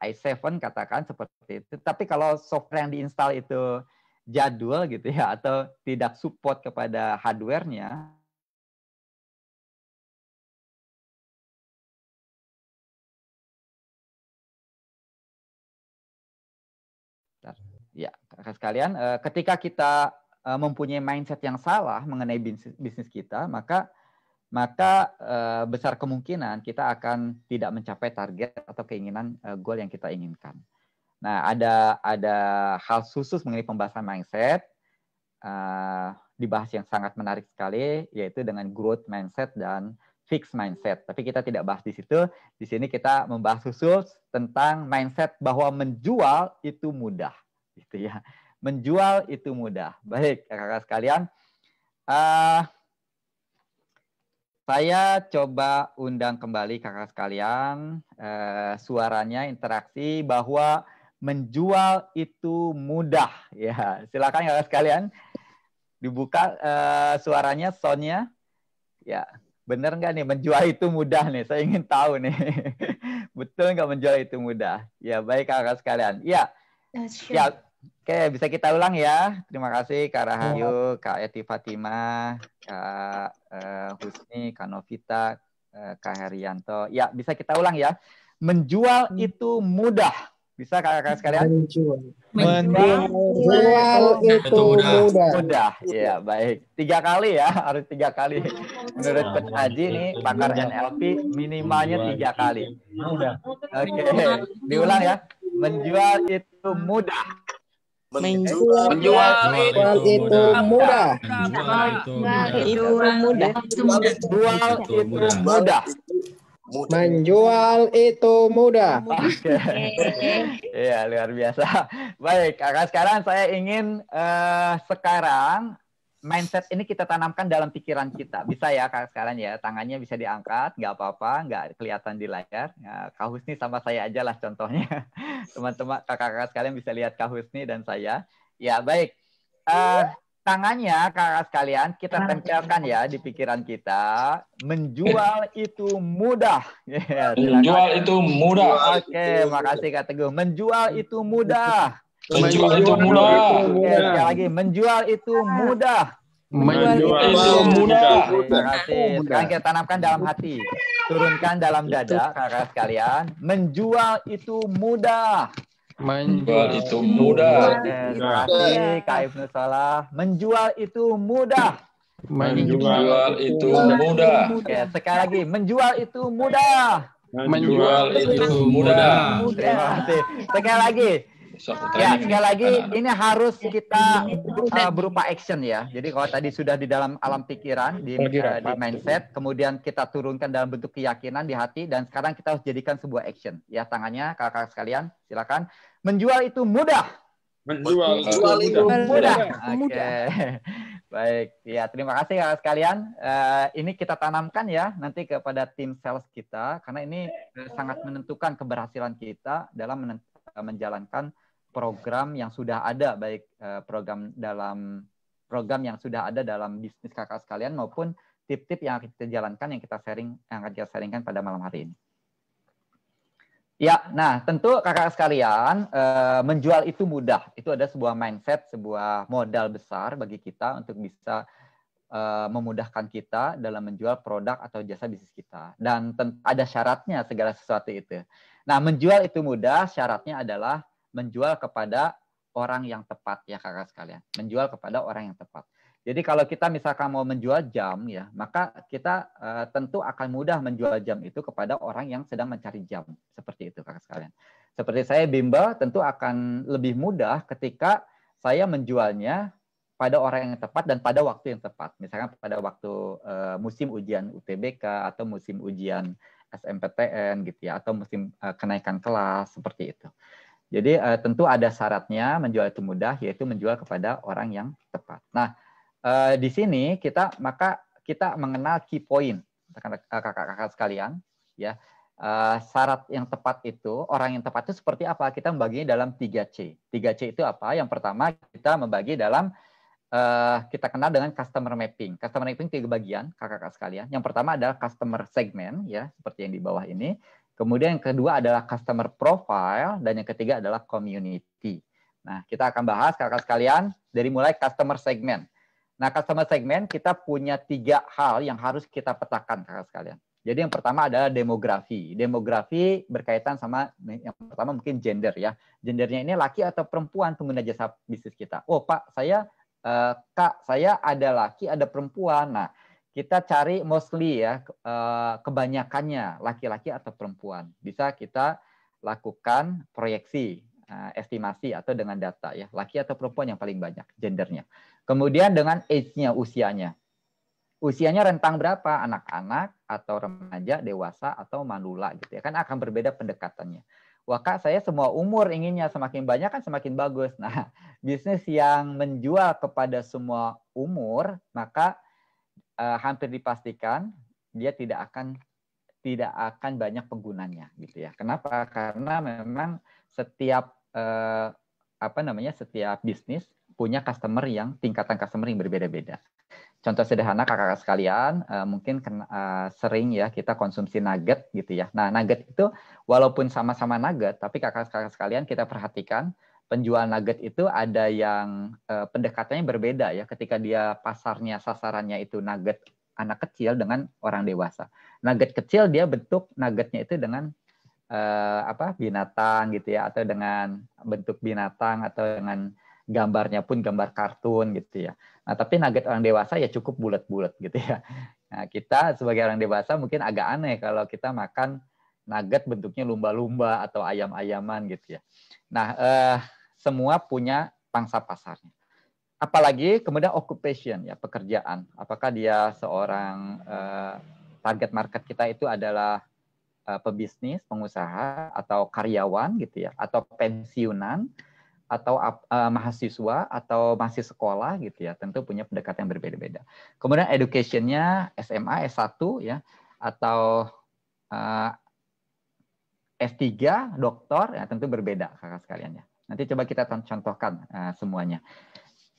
i7 katakan seperti itu. Tapi kalau software yang diinstal itu jadul gitu ya, atau tidak support kepada hardware-nya, ya, kakak sekalian, ketika kita mempunyai mindset yang salah mengenai bisnis kita, maka besar kemungkinan kita akan tidak mencapai target atau keinginan goal yang kita inginkan. Nah, ada hal khusus mengenai pembahasan mindset, dibahas yang sangat menarik sekali, yaitu dengan growth mindset dan fixed mindset. Tapi kita tidak bahas di situ. Di sini kita membahas khusus tentang mindset bahwa menjual itu mudah. Gitu ya, menjual itu mudah. Baik, kakak-kakak sekalian, saya coba undang kembali kakak sekalian, suaranya, interaksi bahwa menjual itu mudah. Ya, silakan kakak sekalian dibuka suaranya, soundnya. Ya, benar nggak nih menjual itu mudah nih? Saya ingin tahu nih, betul nggak menjual itu mudah? Ya, baik kakak sekalian. Ya. Ya, oke, bisa kita ulang ya. Terima kasih Kak Rahayu, Kak Eti Fatima, Kak Husni, Kak Novita, Kak Herianto. Ya, bisa kita ulang ya. Menjual itu mudah. Bisa kakak-kakak sekalian? Menjual itu mudah. Mudah. Ya, baik. 3 kali ya, harus 3 kali. Menurut Coach Aji nih, pakar NLP minimalnya 3 kali. Oke, diulang ya. Menjual itu mudah. Menjual itu mudah. Menjual itu mudah. Oke. Iya, luar biasa. Baik, kakak sekarang saya ingin sekarang mindset ini kita tanamkan dalam pikiran kita. Bisa ya kakak sekalian ya, tangannya bisa diangkat, nggak apa-apa, nggak kelihatan di layar. Ya, Kak Husni sama saya aja lah contohnya. Teman-teman, kakak-kakak sekalian bisa lihat Kak Husni dan saya. Ya, baik. Tangannya kakak sekalian kita tempelkan ya di pikiran kita. Menjual itu mudah. Ya, menjual itu mudah. Oke, makasih Kak Teguh. Menjual itu mudah. Menjual itu mudah. Oke, sekali lagi, menjual itu mudah. Menjual itu mudah. Terima kasih. Sekarang kita tanamkan dalam hati. Turunkan dalam dada, kakak sekalian. Menjual itu mudah. Menjual itu mudah. Terima kasih, Kak Ibnu Salah. Menjual itu mudah. Menjual itu mudah. Oke, sekali lagi. Menjual itu mudah. Menjual itu mudah. Terima kasih. Sekali lagi. Ya, sekali lagi ini harus kita berupa action ya. Jadi kalau tadi sudah di dalam alam pikiran, di mindset, kemudian kita turunkan dalam bentuk keyakinan di hati, dan sekarang kita harus jadikan sebuah action. Ya, tangannya kakak sekalian, silakan. Menjual itu mudah. Menjual itu Mudah. Oke. Baik, ya terima kasih kakak sekalian. Ini kita tanamkan ya nanti kepada tim sales kita, karena ini sangat menentukan keberhasilan kita dalam menjalankan program yang sudah ada, baik program yang sudah ada dalam bisnis kakak sekalian maupun tip-tip yang akan kita jalankan yang akan kita sharingkan pada malam hari ini. Ya, nah tentu kakak sekalian menjual itu mudah. Itu ada sebuah mindset, sebuah modal besar bagi kita untuk bisa memudahkan kita dalam menjual produk atau jasa bisnis kita. Dan ada syaratnya segala sesuatu itu. Nah, menjual itu mudah, syaratnya adalah menjual kepada orang yang tepat ya kakak sekalian. Menjual kepada orang yang tepat. Jadi kalau kita misalkan mau menjual jam ya, maka kita tentu akan mudah menjual jam itu kepada orang yang sedang mencari jam. Seperti itu kakak sekalian. Seperti saya bimbel tentu akan lebih mudah ketika saya menjualnya pada orang yang tepat dan pada waktu yang tepat. Misalkan pada waktu musim ujian UTBK atau musim ujian SMPTN gitu ya, atau musim kenaikan kelas seperti itu. Jadi tentu ada syaratnya menjual itu mudah, yaitu menjual kepada orang yang tepat. Nah, di sini kita mengenal key point, kakak-kakak sekalian, ya. Syarat yang tepat itu, orang yang tepat itu seperti apa? Kita membaginya dalam 3C. 3C itu apa? Yang pertama kita membagi dalam kita kenal dengan customer mapping. Customer mapping 3 bagian, kakak-kakak sekalian. Yang pertama adalah customer segment, ya, seperti yang di bawah ini. Kemudian yang kedua adalah customer profile, dan yang ketiga adalah community. Nah, kita akan bahas kakak sekalian dari mulai customer segment. Nah, customer segment kita punya 3 hal yang harus kita petakan kakak sekalian. Jadi yang pertama adalah demografi. Demografi berkaitan sama yang pertama mungkin gender ya. Gendernya ini laki atau perempuan pengguna jasa bisnis kita. Oh Pak, Kak, saya ada laki, ada perempuan. Nah, kita cari mostly ya, kebanyakannya laki-laki atau perempuan. Bisa kita lakukan proyeksi, estimasi atau dengan data ya, laki atau perempuan yang paling banyak gendernya. Kemudian dengan age-nya, usianya. Usianya rentang berapa? Anak-anak atau remaja, dewasa atau manula gitu ya. Kan akan berbeda pendekatannya. Wah Kak, saya semua umur inginnya, semakin banyak kan semakin bagus. Nah, bisnis yang menjual kepada semua umur, maka hampir dipastikan dia tidak akan banyak penggunanya gitu ya. Kenapa? Karena memang setiap setiap bisnis punya tingkatan customer yang berbeda-beda. Contoh sederhana kakak-kakak sekalian, mungkin sering ya kita konsumsi nugget gitu ya. Nah, nugget itu walaupun sama-sama nugget, tapi kakak-kakak sekalian kita perhatikan penjual nugget itu ada yang pendekatannya berbeda ya, ketika dia sasarannya itu nugget anak kecil dengan orang dewasa. Nugget kecil dia bentuk nuggetnya itu dengan binatang gitu ya, atau dengan bentuk binatang atau dengan gambarnya pun gambar kartun gitu ya. Nah, tapi nugget orang dewasa ya cukup bulat-bulat gitu ya. Nah, kita sebagai orang dewasa mungkin agak aneh kalau kita makan nugget bentuknya lumba-lumba atau ayam-ayaman gitu ya. Nah, semua punya pangsa pasarnya. Apalagi kemudian occupation ya, pekerjaan. Apakah dia seorang target market kita itu adalah pebisnis, pengusaha atau karyawan gitu ya, atau pensiunan atau mahasiswa atau masih sekolah gitu ya, tentu punya pendekatan yang berbeda-beda. Kemudian education-nya SMA, S1 ya, atau S3, doktor ya, tentu berbeda kakak sekalian ya. Nanti coba kita contohkan semuanya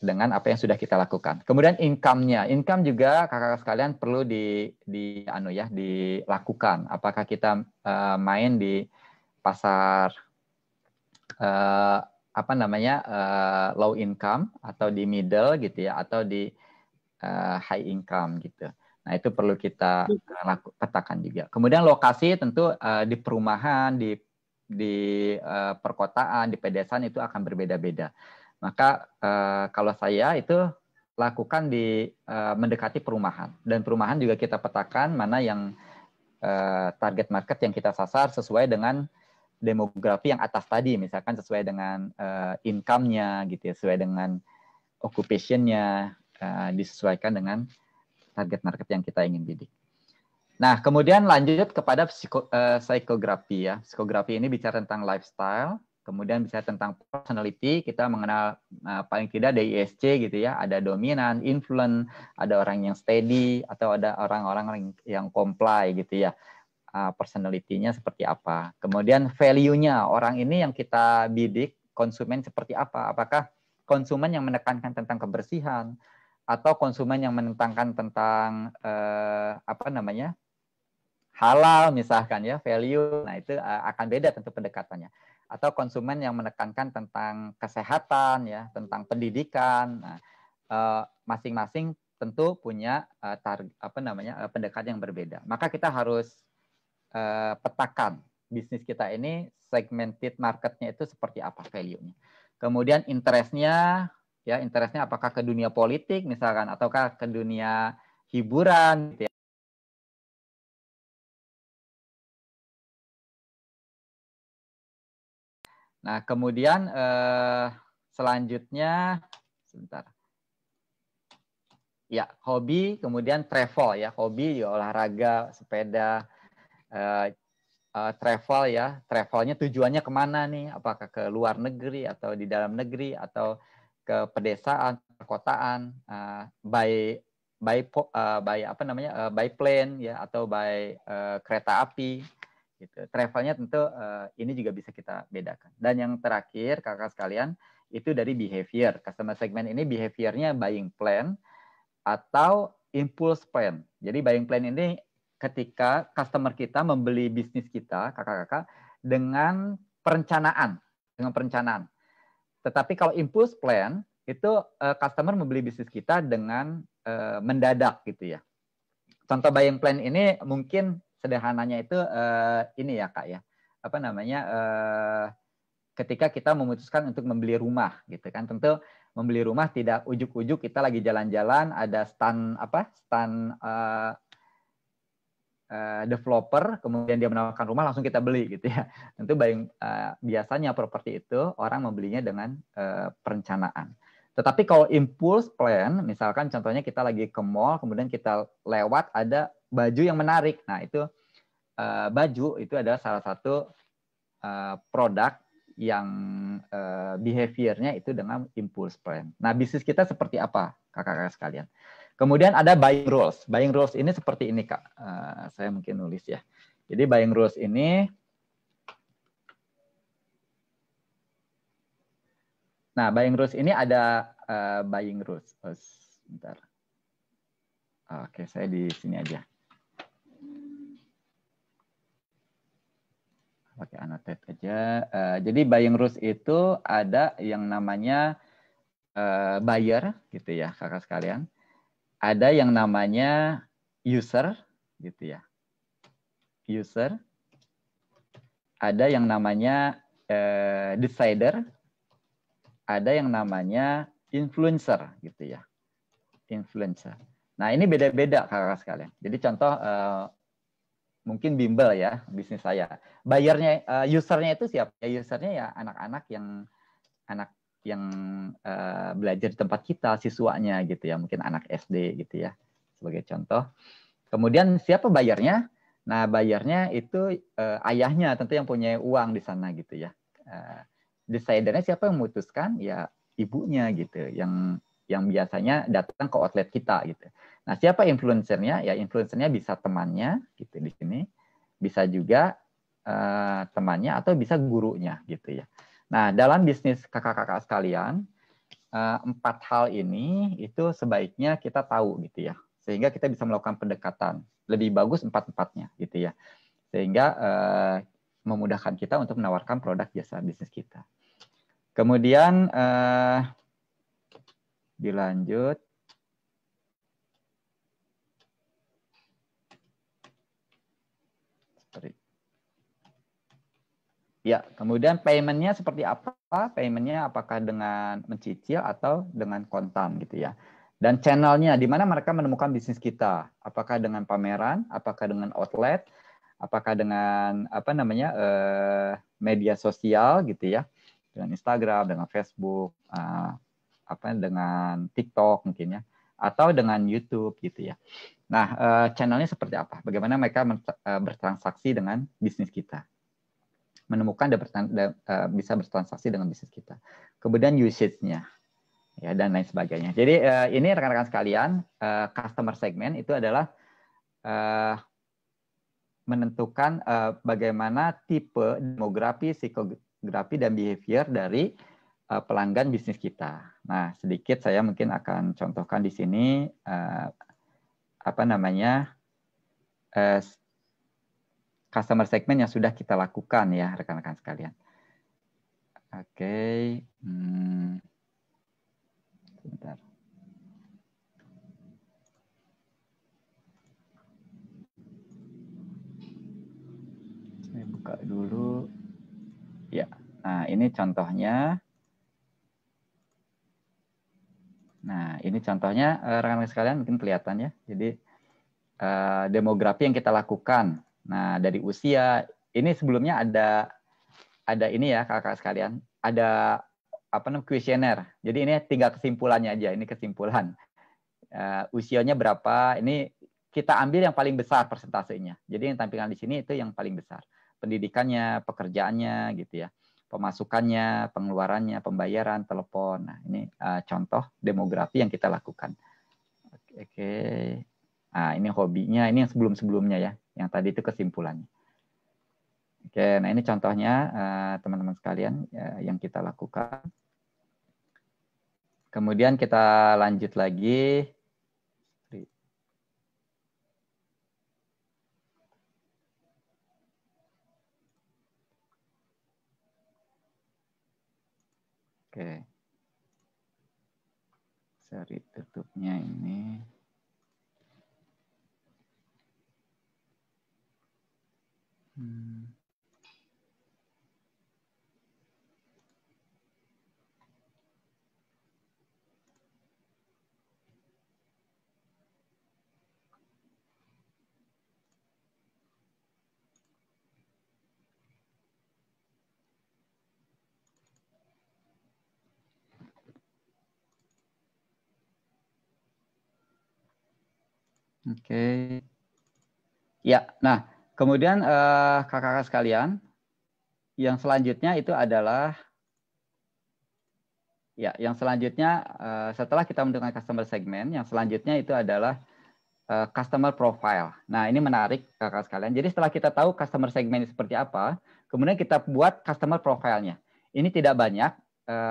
dengan apa yang sudah kita lakukan. Kemudian income-nya. Income juga kakak sekalian perlu dilakukan. Apakah kita main di pasar low income atau di middle gitu ya, atau di high income gitu. Nah, itu perlu kita petakan juga. Kemudian lokasi tentu di perumahan, di perkotaan, di pedesaan itu akan berbeda-beda. Maka kalau saya itu lakukan di mendekati perumahan, dan perumahan juga kita petakan mana yang target market yang kita sasar sesuai dengan demografi yang atas tadi, misalkan sesuai dengan income-nya gitu ya, sesuai dengan occupation-nya, disesuaikan dengan target market yang kita ingin bidik. Nah, kemudian lanjut kepada psikografi ya. Psikografi ini bicara tentang lifestyle, kemudian bicara tentang personality, kita mengenal paling tidak ada ISC gitu ya, ada dominan, influence, ada orang yang steady, atau ada orang-orang yang comply gitu ya. Personality-nya seperti apa. Kemudian value-nya, orang ini yang kita bidik, konsumen seperti apa. Apakah konsumen yang menekankan tentang kebersihan, atau konsumen yang menekankan tentang halal misalkan ya, value. Nah, itu akan beda tentu pendekatannya. Atau konsumen yang menekankan tentang kesehatan ya, tentang pendidikan. Nah, masing-masing tentu punya pendekatan yang berbeda. Maka kita harus petakan bisnis kita ini segmented marketnya itu seperti apa value-nya. Kemudian interest-nya ya, interestnya apakah ke dunia politik misalkan, ataukah ke dunia hiburan gitu ya. Nah, kemudian selanjutnya sebentar. Ya, hobi, kemudian travel ya, hobi ya, olahraga, sepeda, travel ya, travelnya tujuannya kemana nih? Apakah ke luar negeri atau di dalam negeri atau ke pedesaan, perkotaan, by plane ya, atau by kereta api gitu. Travelnya tentu ini juga bisa kita bedakan. Dan yang terakhir kakak sekalian itu dari behavior. Customer segment ini behaviornya buying plan atau impulse plan. Jadi buying plan ini ketika customer kita membeli bisnis kita, kakak-kakak, dengan perencanaan. Tetapi kalau impulse plan, itu customer membeli bisnis kita dengan mendadak gitu ya. Contoh buying plan ini mungkin sederhananya itu ini ya Kak ya. Ketika kita memutuskan untuk membeli rumah gitu kan. Tentu membeli rumah tidak ujuk-ujuk kita lagi jalan-jalan ada stand developer, kemudian dia menawarkan rumah langsung kita beli gitu ya. Tentu biasanya properti itu orang membelinya dengan perencanaan. Tetapi kalau impulse plan, misalkan contohnya kita lagi ke mall, kemudian kita lewat ada baju yang menarik. Nah itu baju itu adalah salah satu produk yang behaviornya itu dengan impulse plan. Nah bisnis kita seperti apa kakak-kakak sekalian? Kemudian ada buying rules. Buying rules ini seperti ini, Kak. Saya mungkin nulis ya. Jadi buying rules ini, nah buying rules ini ada buying rules. Bentar. Oke, saya di sini aja. Pakai annotate aja. Jadi buying rules itu ada yang namanya buyer, gitu ya, kakak sekalian. Ada yang namanya user, gitu ya. User. Ada yang namanya decider. Ada yang namanya influencer, gitu ya. Influencer. Nah, ini beda-beda kakak sekalian. Jadi contoh mungkin bimbel ya, bisnis saya. Bayarnya, usernya itu siapa? Ya, usernya ya anak-anak yang belajar di tempat kita, siswanya gitu ya, mungkin anak SD gitu ya, sebagai contoh. Kemudian siapa bayarnya? Nah, bayarnya itu ayahnya tentu yang punya uang di sana gitu ya. Decidernya siapa yang memutuskan? Ya ibunya gitu, yang biasanya datang ke outlet kita gitu. Nah, siapa influencernya? Ya influencernya bisa temannya gitu di sini, bisa juga temannya atau bisa gurunya gitu ya. Nah, dalam bisnis kakak-kakak sekalian, 4 hal ini itu sebaiknya kita tahu gitu ya, sehingga kita bisa melakukan pendekatan. Lebih bagus 4-4-nya gitu ya, sehingga memudahkan kita untuk menawarkan produk jasa bisnis kita. Kemudian dilanjut. Ya, kemudian payment-nya seperti apa? Payment-nya apakah dengan mencicil atau dengan kontan gitu ya. Dan channel-nya, di mana mereka menemukan bisnis kita. Apakah dengan pameran, apakah dengan outlet, apakah dengan apa namanya media sosial gitu ya, dengan Instagram, dengan Facebook, apa dengan TikTok mungkin ya, atau dengan YouTube gitu ya. Nah, channelnya seperti apa? Bagaimana mereka bertransaksi dengan bisnis kita? Menemukan bisa bertransaksi dengan bisnis kita. Kemudian usage-nya, ya dan lain sebagainya. Jadi ini rekan-rekan sekalian, customer segment itu adalah menentukan bagaimana tipe demografi, psikografi, dan behavior dari pelanggan bisnis kita. Nah, sedikit saya mungkin akan contohkan di sini apa namanya customer segment yang sudah kita lakukan ya rekan-rekan sekalian. Oke, sebentar. Saya buka dulu. Ya, nah ini contohnya. Nah, ini contohnya rekan-rekan sekalian mungkin kelihatan ya. Jadi demografi yang kita lakukan. Nah, dari usia ini sebelumnya ada ini ya kakak sekalian, ada apa namanya kuesioner. Jadi ini 3 kesimpulannya aja. Ini kesimpulan. Usianya berapa? Ini kita ambil yang paling besar persentasenya. Jadi yang tampilan di sini itu yang paling besar. Pendidikannya, pekerjaannya gitu ya. Pemasukannya, pengeluarannya, pembayaran, telepon. Nah, ini contoh demografi yang kita lakukan. Oke. Nah, ini hobinya, ini yang sebelum-sebelumnya ya. Yang tadi itu kesimpulannya. Oke, nah ini contohnya teman-teman sekalian yang kita lakukan. Kemudian kita lanjut lagi. Oke. Seri tutupnya ini. Oke. Ya, nah kemudian kakak-kakak sekalian, yang selanjutnya itu adalah ya, yang selanjutnya setelah kita menentukan customer segment, yang selanjutnya itu adalah customer profile. Nah, ini menarik kakak sekalian. Jadi setelah kita tahu customer segment seperti apa, kemudian kita buat customer profile-nya. Ini tidak banyak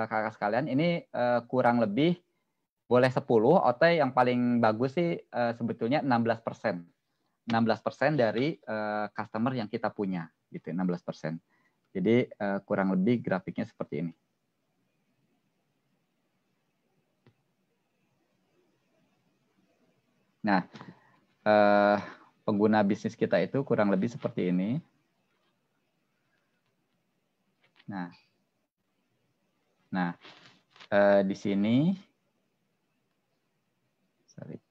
kakak sekalian, ini kurang lebih boleh 10, atau yang paling bagus sih sebetulnya 16%. 16% dari customer yang kita punya, gitu, 16%. Jadi kurang lebih grafiknya seperti ini. Nah, pengguna bisnis kita itu kurang lebih seperti ini. Nah, di sini, sorry,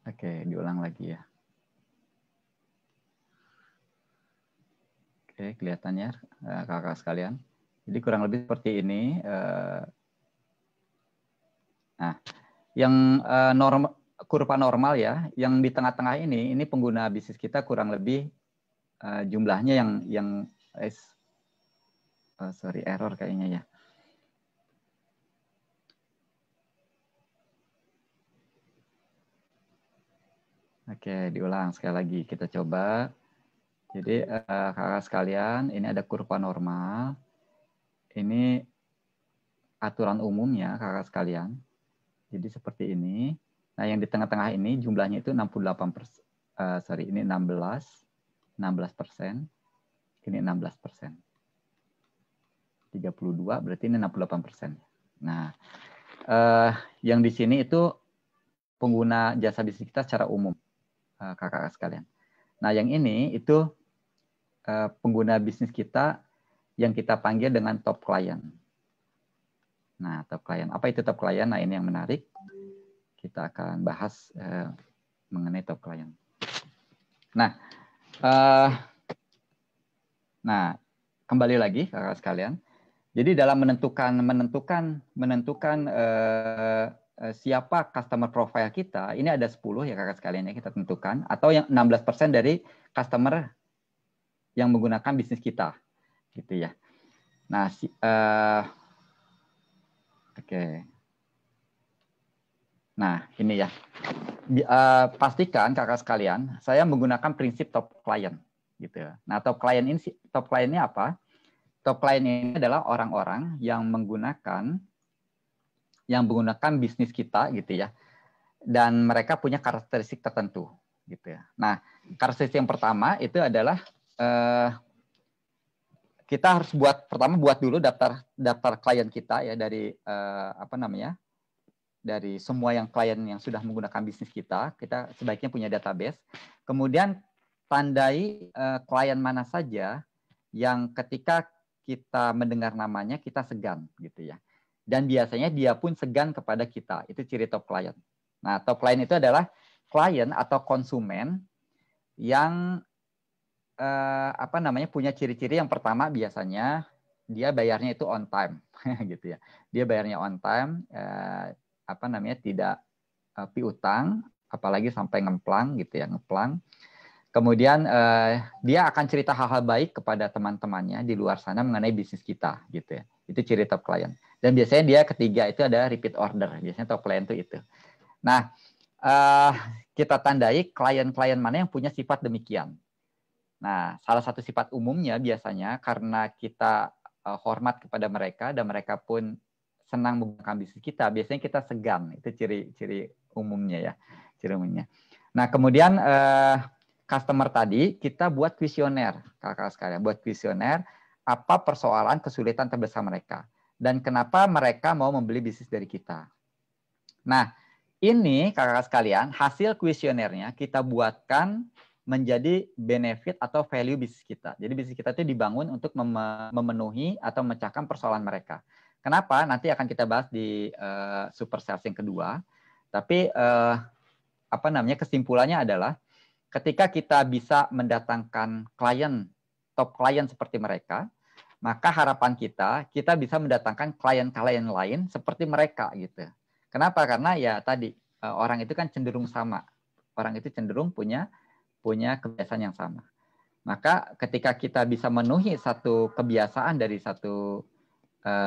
Oke, diulang lagi ya. Oke, kelihatannya kakak sekalian. Jadi kurang lebih seperti ini. Nah, yang kurva normal ya, yang di tengah-tengah ini pengguna bisnis kita kurang lebih jumlahnya yang sorry, error kayaknya ya. Oke, diulang sekali lagi. Kita coba. Jadi kakak sekalian, ini ada kurva normal. Ini aturan umumnya kakak sekalian. Jadi seperti ini. Nah, yang di tengah-tengah ini jumlahnya itu 68%. Sorry, ini 16%. Ini 16%. 32 berarti ini 68%. Nah, Yang di sini itu pengguna jasa bisnis kita secara umum, kakak-kakak sekalian. Nah, yang ini itu pengguna bisnis kita yang kita panggil dengan top client. Nah, top client. Apa itu top client? Nah, ini yang menarik. Kita akan bahas mengenai top client. Nah, kembali lagi kakak sekalian. Jadi dalam menentukan siapa customer profile kita, ini ada 10 ya kakak sekalian ya kita tentukan, atau yang 16% dari customer yang menggunakan bisnis kita, gitu ya. Nah, oke. Nah, ini ya. Pastikan kakak sekalian, saya menggunakan prinsip top client, gitu. Nah, top client-nya apa? Top client ini adalah orang-orang yang menggunakan bisnis kita, gitu ya. Dan mereka punya karakteristik tertentu, gitu ya. Nah, karakteristik yang pertama itu adalah kita harus buat dulu daftar klien kita ya dari dari semua klien yang sudah menggunakan bisnis kita sebaiknya punya database. Kemudian tandai klien mana saja yang ketika kita mendengar namanya kita segan, gitu ya. Dan biasanya dia pun segan kepada kita. Itu ciri top client. Nah, top client itu adalah klien atau konsumen yang punya ciri-ciri. Yang pertama biasanya dia bayarnya itu on time, gitu ya. Dia bayarnya on time, tidak piutang, apalagi sampai ngemplang, gitu ya, ngeplang. Kemudian dia akan cerita hal-hal baik kepada teman-temannya di luar sana mengenai bisnis kita, gitu ya. Itu ciri top client. Dan biasanya dia ketiga itu ada repeat order. Biasanya top client itu. Nah, kita tandai klien-klien mana yang punya sifat demikian. Nah, salah satu sifat umumnya biasanya karena kita hormat kepada mereka dan mereka pun senang menggunakan bisnis kita, biasanya kita segan. Itu ciri umumnya ya, ciri umumnya. Nah, kemudian customer tadi kita buat kuesioner, kakak sekalian, buat kuesioner apa persoalan kesulitan terbesar mereka dan kenapa mereka mau membeli bisnis dari kita. Nah, ini kakak sekalian hasil kuesionernya kita buatkan menjadi benefit atau value bisnis kita. Jadi bisnis kita itu dibangun untuk memenuhi atau memecahkan persoalan mereka. Kenapa? Nanti akan kita bahas di super sales yang kedua. Tapi kesimpulannya adalah ketika kita bisa mendatangkan top klien seperti mereka, maka harapan kita bisa mendatangkan klien-klien lain seperti mereka, gitu. Kenapa? Karena ya tadi orang itu kan cenderung sama. Orang itu cenderung punya kebiasaan yang sama. Maka ketika kita bisa memenuhi satu kebiasaan dari satu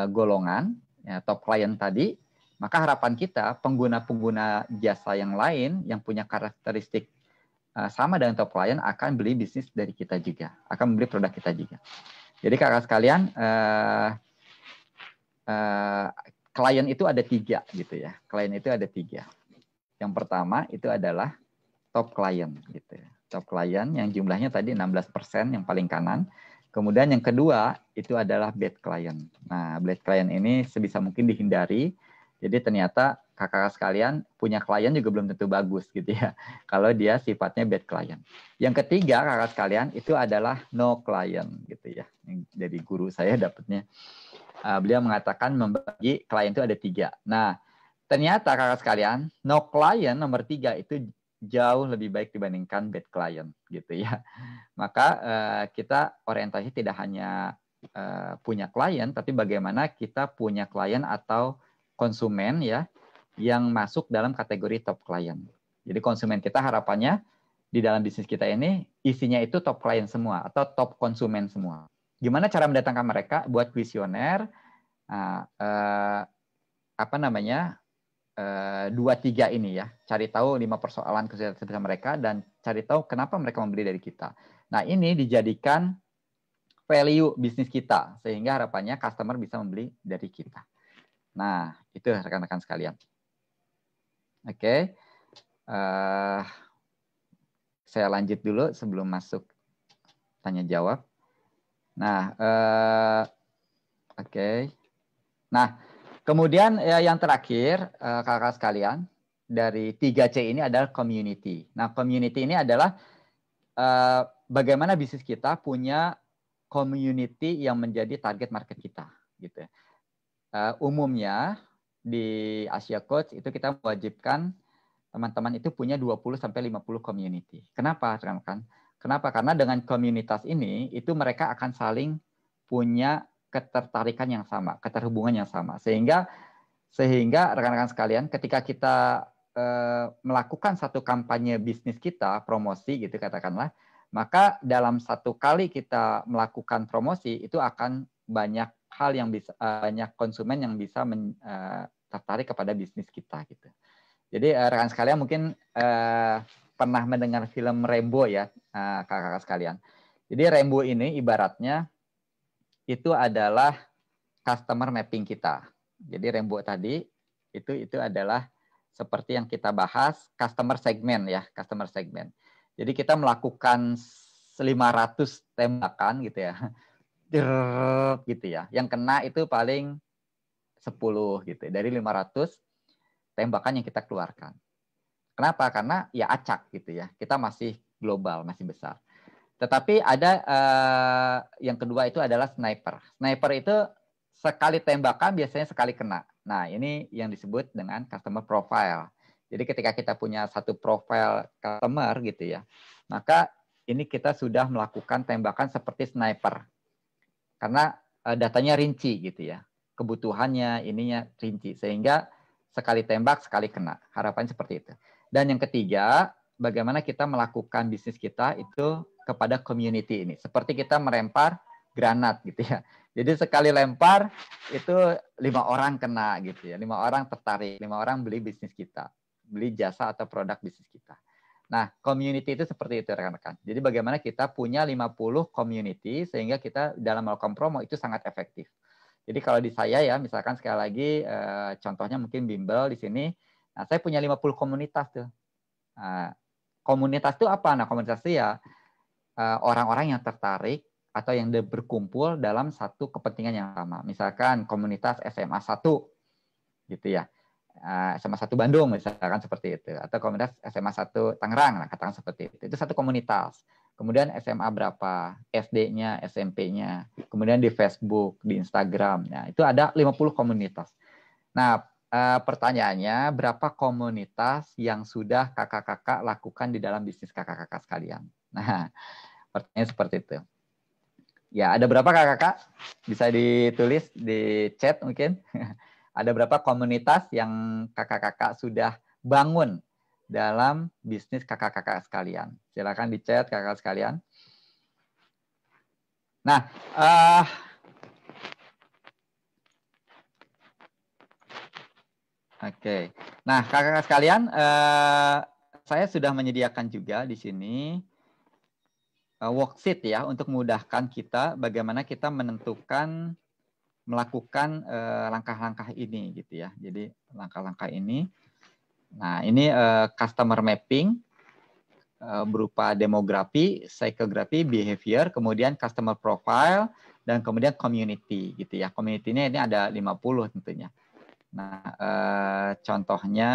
golongan, ya, top client tadi, maka harapan kita pengguna-pengguna jasa yang lain yang punya karakteristik sama dengan top client akan beli bisnis dari kita juga, akan membeli produk kita juga. Jadi kakak sekalian, klien itu ada 3, gitu ya. Klien itu ada 3. Yang pertama itu adalah top client, gitu ya. Top client yang jumlahnya tadi 16% yang paling kanan. Kemudian yang kedua itu adalah bad client. Nah, bad client ini sebisa mungkin dihindari. Jadi ternyata kakak sekalian punya klien juga belum tentu bagus, gitu ya. Kalau dia sifatnya bad client. Yang ketiga kakak sekalian itu adalah no client, gitu ya. Dari guru saya dapatnya. Beliau mengatakan membagi klien itu ada 3. Nah, ternyata kakak sekalian no client nomor 3 itu jauh lebih baik dibandingkan bad client, gitu ya. Maka kita orientasi tidak hanya punya klien, tapi bagaimana kita punya klien atau konsumen ya yang masuk dalam kategori top client. Jadi konsumen kita harapannya di dalam bisnis kita ini isinya itu top client semua atau top konsumen semua. Gimana cara mendatangkan mereka? Buat kuesioner, 2-3 ini ya, cari tahu 5 persoalan kesulitan mereka dan cari tahu kenapa mereka membeli dari kita. Nah, ini dijadikan value bisnis kita sehingga harapannya customer bisa membeli dari kita. Nah, itu rekan-rekan sekalian. Oke. Saya lanjut dulu sebelum masuk tanya jawab. Nah, oke. Nah, Kemudian yang terakhir, kakak sekalian, dari 3C ini adalah community. Nah, community ini adalah bagaimana bisnis kita punya community yang menjadi target market kita, gitu. Umumnya di Asia Coach itu kita mewajibkan teman-teman itu punya 20-50 community. Kenapa, rekan-rekan? Kenapa? Karena dengan komunitas ini itu mereka akan saling punya ketertarikan yang sama, keterhubungan yang sama, sehingga rekan-rekan sekalian, ketika kita melakukan satu kampanye bisnis kita, promosi gitu katakanlah, maka dalam satu kali kita melakukan promosi itu akan banyak hal yang bisa, banyak konsumen yang bisa tertarik kepada bisnis kita gitu. Jadi rekan sekalian mungkin pernah mendengar film Rambo ya, kakak-kakak sekalian. Jadi Rambo ini ibaratnya itu adalah customer mapping kita. Jadi Rambo tadi itu adalah seperti yang kita bahas customer segment ya, customer segment. Jadi kita melakukan 500 tembakan gitu ya. Gitu ya. Yang kena itu paling 10 gitu. Dari 500 tembakan yang kita keluarkan. Kenapa? Karena ya acak gitu ya. Kita masih global, masih besar. Tetapi ada yang kedua itu adalah sniper. Sniper itu sekali tembakan biasanya sekali kena. Nah, ini yang disebut dengan customer profile. Jadi ketika kita punya satu profile customer gitu ya, maka ini kita sudah melakukan tembakan seperti sniper. Karena datanya rinci gitu ya. Kebutuhannya ininya rinci sehingga sekali tembak sekali kena. Harapannya seperti itu. Dan yang ketiga, bagaimana kita melakukan bisnis kita itu kepada community ini. Seperti kita melempar granat gitu ya. Jadi sekali lempar itu 5 orang kena gitu ya. 5 orang tertarik, 5 orang beli bisnis kita. Beli jasa atau produk bisnis kita. Nah, community itu seperti itu rekan-rekan. Jadi bagaimana kita punya 50 community sehingga kita dalam melakukan promo itu sangat efektif. Jadi kalau di saya ya, misalkan sekali lagi contohnya mungkin bimbel di sini. Nah, saya punya 50 komunitas tuh. Nah, komunitas itu apa? Nah, komunitas itu ya orang-orang yang tertarik atau yang berkumpul dalam satu kepentingan yang sama. Misalkan komunitas SMA 1 gitu ya. SMA 1 Bandung misalkan seperti itu. Atau komunitas SMA 1 Tangerang, nah, katakan seperti itu. Itu satu komunitas. Kemudian SMA berapa, SD-nya, SMP-nya. Kemudian di Facebook, di Instagram. Nah, itu ada 50 komunitas. Nah, pertanyaannya, berapa komunitas yang sudah kakak-kakak lakukan di dalam bisnis kakak-kakak sekalian? Nah, pertanyaan seperti itu. Ya, ada berapa kakak-kakak? Bisa ditulis di chat mungkin. Ada berapa komunitas yang kakak-kakak sudah bangun dalam bisnis kakak-kakak sekalian? Silakan di chat kakak sekalian. Nah, oke. Nah, kakak-kakak sekalian, saya sudah menyediakan juga di sini worksheet ya untuk memudahkan kita bagaimana kita menentukan melakukan langkah-langkah ini gitu ya. Jadi langkah-langkah ini. Nah, ini customer mapping berupa demografi, psikografi, behavior, kemudian customer profile dan kemudian community gitu ya. Community-nya ini ada 50 tentunya. Nah, contohnya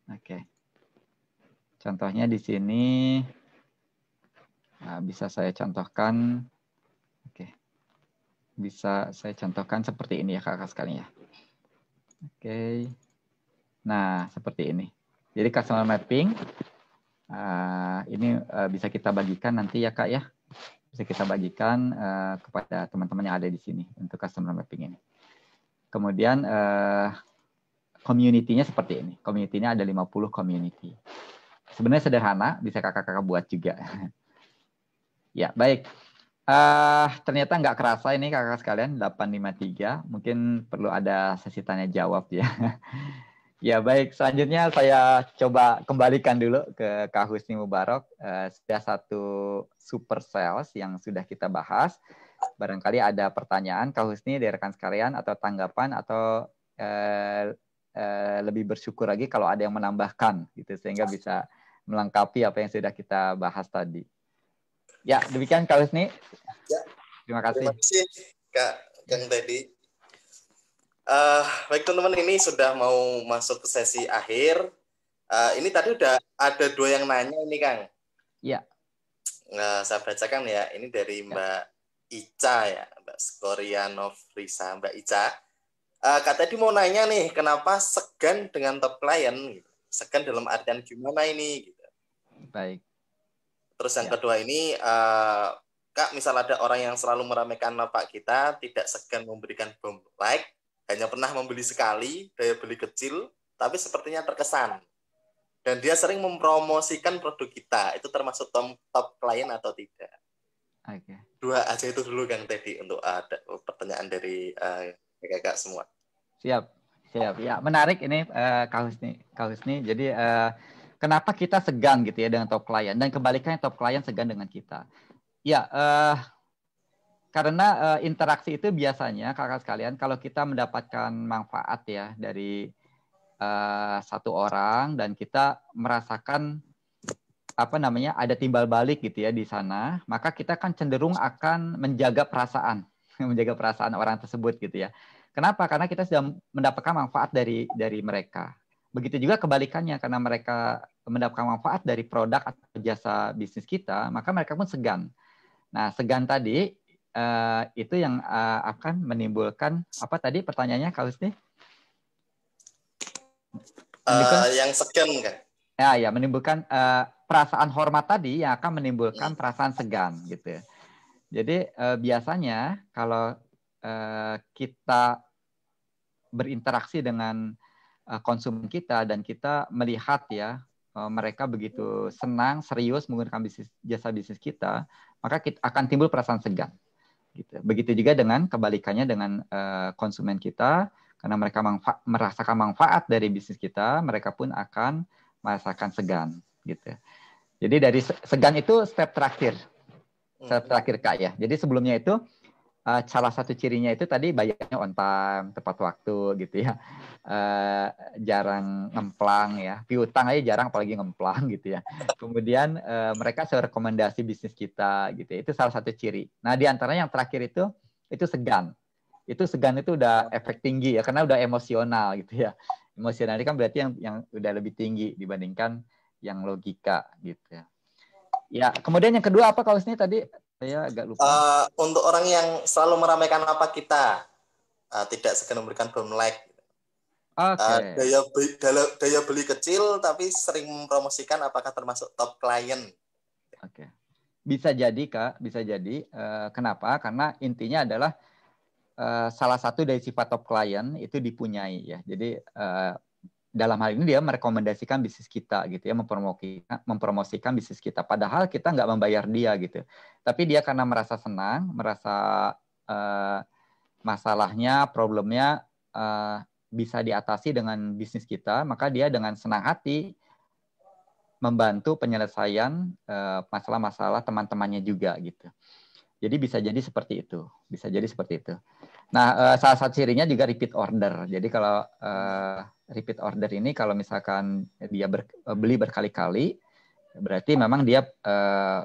oke. Contohnya di sini bisa saya contohkan. Oke. Bisa saya contohkan seperti ini ya kakak sekalian ya. Oke. Nah, seperti ini. Jadi customer mapping ini bisa kita bagikan nanti ya kak ya. Bisa kita bagikan kepada teman-teman yang ada di sini untuk customer mapping ini. Kemudian community-nya seperti ini. Community-nya ada 50 community. Sebenarnya sederhana, bisa kakak-kakak buat juga. Ya, baik. Ternyata nggak kerasa ini kakak sekalian 853. Mungkin perlu ada sesi tanya jawab ya. Ya baik, selanjutnya saya coba kembalikan dulu ke Kak Husni Mubarok. Sudah satu super sales yang sudah kita bahas. Barangkali ada pertanyaan Kak Husni dari rekan sekalian atau tanggapan atau lebih bersyukur lagi kalau ada yang menambahkan gitu sehingga bisa melengkapi apa yang sudah kita bahas tadi. Ya, demikian Kak Husni. Ya. Terima kasih. Terima kasih Kak Kang Teddy. Baik teman-teman, ini sudah mau masuk ke sesi akhir. Ini tadi udah ada 2 yang nanya ini Kang. Iya. Saya bacakan ya. Ini dari Mbak Ica ya, Mbak Skorianofrisa, Mbak Ica. Kak tadi mau nanya nih, kenapa segan dengan top client? Gitu. Segan dalam artian gimana ini? Gitu. Baik. Terus yang kedua ini, Kak, misal ada orang yang selalu meramaikan lapak kita, tidak segan memberikan bom like, hanya pernah membeli sekali, daya beli kecil, tapi sepertinya terkesan. Dan dia sering mempromosikan produk kita. Itu termasuk top client atau tidak? Oke. 2 aja itu dulu Kang Teddy untuk ada pertanyaan dari kakak semua. Siap. Ya, menarik ini Kak Husni. Jadi kenapa kita segan gitu ya dengan top client dan kebalikannya top client segan dengan kita? Ya, karena interaksi itu biasanya kakak sekalian kalau kita mendapatkan manfaat ya dari satu orang dan kita merasakan ada timbal balik gitu ya di sana, maka kita kan cenderung akan menjaga perasaan orang tersebut gitu ya. Kenapa? Karena kita sudah mendapatkan manfaat dari mereka. Begitu juga kebalikannya, karena mereka mendapatkan manfaat dari produk atau jasa bisnis kita, maka mereka pun segan. Nah, segan tadi itu yang akan menimbulkan apa tadi pertanyaannya Kak Husni? Yang segan kan? Ya, menimbulkan perasaan hormat tadi yang akan menimbulkan perasaan segan gitu. Jadi biasanya kalau kita berinteraksi dengan konsumen kita dan kita melihat ya mereka begitu senang, serius menggunakan jasa bisnis kita, maka kita akan timbul perasaan segan. Gitu. Begitu juga dengan kebalikannya dengan konsumen kita, karena mereka merasakan manfaat dari bisnis kita, mereka pun akan merasakan segan. Gitu. Jadi dari segan itu step terakhir Kak ya. Jadi sebelumnya itu salah satu cirinya itu tadi bayarnya on time, tepat waktu gitu ya. Jarang ngemplang ya. Piutang aja jarang apalagi ngemplang gitu ya. Kemudian mereka rekomendasi bisnis kita gitu. Itu salah satu ciri. Nah, di antaranya yang terakhir itu segan. Itu segan itu udah efek tinggi ya karena udah emosional gitu ya. Emosional ini kan berarti yang udah lebih tinggi dibandingkan yang logika gitu ya. Ya, kemudian yang kedua apa kalau ini tadi saya agak lupa. Untuk orang yang selalu meramaikan apa kita, tidak segan memberikan bom like. Okay. Daya beli kecil tapi sering mempromosikan, apakah termasuk top client? Oke. Bisa jadi Kak, bisa jadi. Kenapa? Karena intinya adalah salah satu dari sifat top client itu dipunyai ya. Jadi dalam hal ini dia merekomendasikan bisnis kita gitu ya, mempromosikan bisnis kita. Padahal kita nggak membayar dia gitu. Tapi dia karena merasa senang, merasa masalahnya, problemnya bisa diatasi dengan bisnis kita, maka dia dengan senang hati membantu penyelesaian masalah-masalah teman-temannya juga gitu. Jadi bisa jadi seperti itu. Nah, salah satu cirinya juga repeat order. Jadi kalau repeat order ini kalau misalkan dia beli berkali-kali, berarti memang dia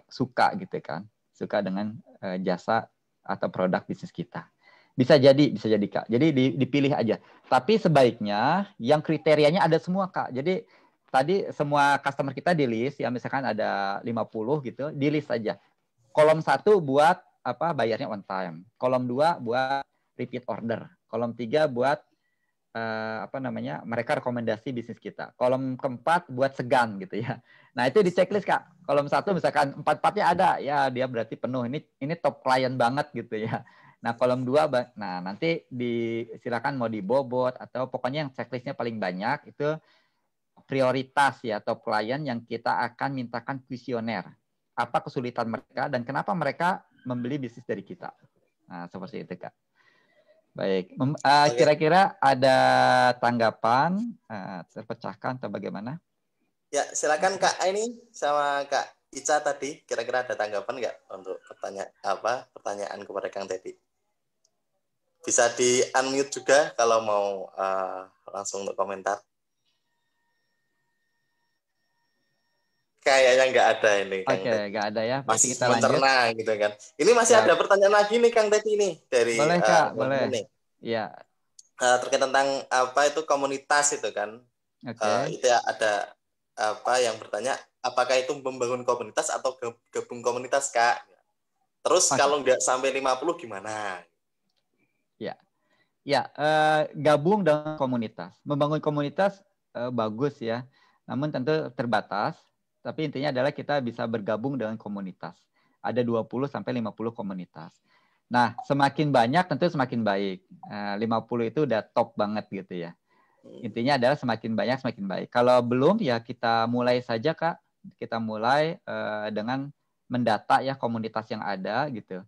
suka gitu kan, suka dengan jasa atau produk bisnis kita. Bisa jadi Kak. Jadi dipilih aja. Tapi sebaiknya yang kriterianya ada semua Kak. Jadi tadi semua customer kita di list, ya misalkan ada 50 gitu, di list aja. Kolom 1 buat bayarnya on time. Kolom 2 buat repeat order. Kolom 3 buat mereka rekomendasi bisnis kita. Kolom keempat buat segan gitu ya. Nah, itu di checklist Kak. Kolom 1 misalkan 4-4-nya ada, ya dia berarti penuh. Ini top client banget gitu ya. Nah, kolom 2 nanti silakan mau dibobot atau pokoknya yang checklistnya paling banyak itu prioritas ya top client yang kita akan mintakan kuesioner. Apa kesulitan mereka dan kenapa mereka membeli bisnis dari kita. Nah, seperti itu Kak. Baik, kira-kira ada tanggapan terpecahkan atau bagaimana? Ya, silakan Kak ini sama Kak Ica tadi, kira-kira ada tanggapan nggak untuk pertanyaan kepada Kang Teddy? Bisa di-unmute juga kalau mau langsung untuk komentar. Kayaknya nggak ada ini Kang. Oke, nggak ada ya. Masih kita mencerna lanjut. Gitu kan. Ini masih ada pertanyaan lagi nih Kang Teddy nih dari boleh Kak, boleh. ini. Ya. terkait tentang apa itu komunitas itu kan. Oke. Itu ya ada apa yang bertanya apakah itu membangun komunitas atau gabung komunitas, Kak? Terus Oke. kalau nggak sampai 50 gimana? Ya. Ya, gabung dengan komunitas. Membangun komunitas bagus ya. Namun tentu terbatas. Tapi intinya adalah kita bisa bergabung dengan komunitas. Ada 20 sampai 50 komunitas. Nah, semakin banyak tentu semakin baik. 50 itu udah top banget gitu ya. Intinya adalah semakin banyak semakin baik. Kalau belum ya kita mulai saja, Kak. Kita mulai dengan mendata ya komunitas yang ada gitu.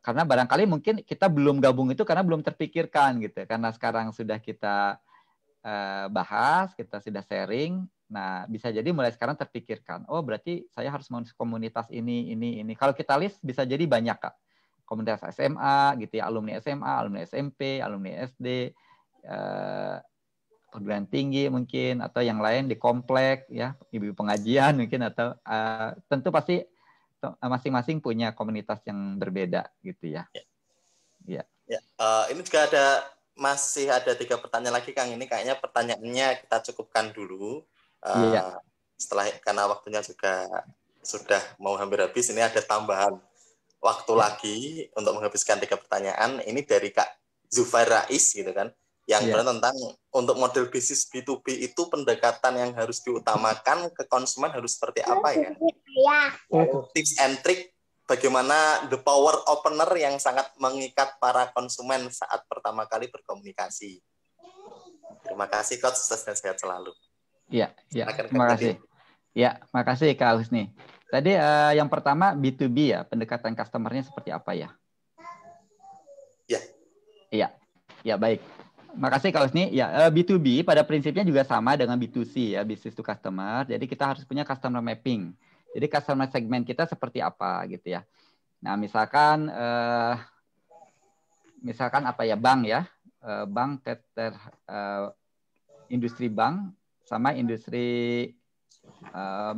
Karena barangkali mungkin kita belum gabung itu karena belum terpikirkan gitu. Karena sekarang sudah kita bahas, kita sudah sharing. Nah, bisa jadi mulai sekarang terpikirkan. Oh, berarti saya harus masuk komunitas ini. Kalau kita list bisa jadi banyak, Kak. Komunitas SMA gitu ya, alumni SMA, alumni SMP, alumni SD, perguruan tinggi mungkin, atau yang lain di komplek ya, ibu pengajian mungkin, atau tentu pasti masing-masing punya komunitas yang berbeda gitu ya. Ya. Ini juga masih ada 3 pertanyaan lagi, Kang. Ini kayaknya pertanyaannya kita cukupkan dulu. Setelah karena waktunya juga sudah mau hampir habis. Ini ada tambahan waktu lagi untuk menghabiskan 3 pertanyaan. Ini dari Kak Zufair Rais gitu kan. Yang bertanya tentang untuk model bisnis B2B itu pendekatan yang harus diutamakan ke konsumen harus seperti apa ya? Tips and trick bagaimana the power opener yang sangat mengikat para konsumen saat pertama kali berkomunikasi. Terima kasih Coach, sukses dan sehat selalu. Iya, terima kasih. Ya, makasih Kak Husni. Tadi yang pertama B2B ya, pendekatan customer-nya seperti apa ya? Ya baik. Makasih Kak Husni. Ya, B2B pada prinsipnya juga sama dengan B2C ya, business to customer. Jadi kita harus punya customer mapping. Jadi customer segmen kita seperti apa gitu ya. Nah, misalkan apa ya, bank ya. Bank industri bank sama industri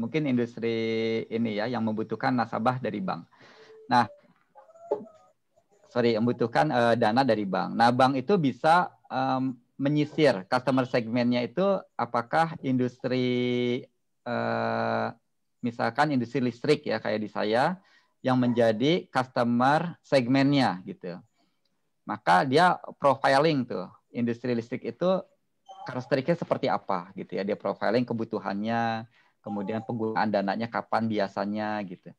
mungkin industri ini ya yang membutuhkan nasabah dari bank. Nah, membutuhkan dana dari bank. Nah, bank itu bisa menyisir customer segmennya itu apakah industri misalkan industri listrik ya kayak di saya yang menjadi customer segmennya gitu. Maka dia profiling tuh industri listrik itu karakteristiknya seperti apa gitu ya. Dia profiling kebutuhannya, kemudian penggunaan dananya kapan biasanya gitu.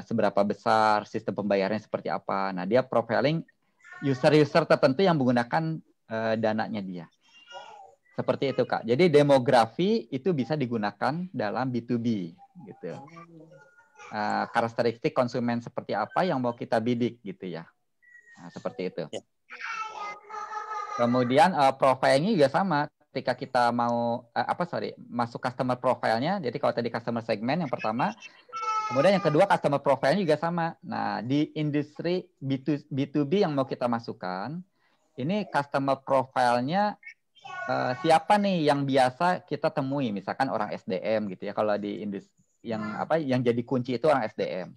Seberapa besar, sistem pembayarannya seperti apa. Nah, dia profiling user-user tertentu yang menggunakan dananya dia. Seperti itu, Kak. Jadi demografi itu bisa digunakan dalam B2B gitu. Karakteristik konsumen seperti apa yang mau kita bidik gitu ya. Nah, seperti itu. Kemudian profilnya juga sama. Ketika kita mau masuk customer profile-nya. Jadi kalau tadi customer segment yang pertama, kemudian yang kedua customer profile-nya juga sama. Nah, di industri B2B yang mau kita masukkan, ini customer profile-nya siapa nih yang biasa kita temui, misalkan orang SDM gitu ya. Kalau di industri yang jadi kunci itu orang SDM.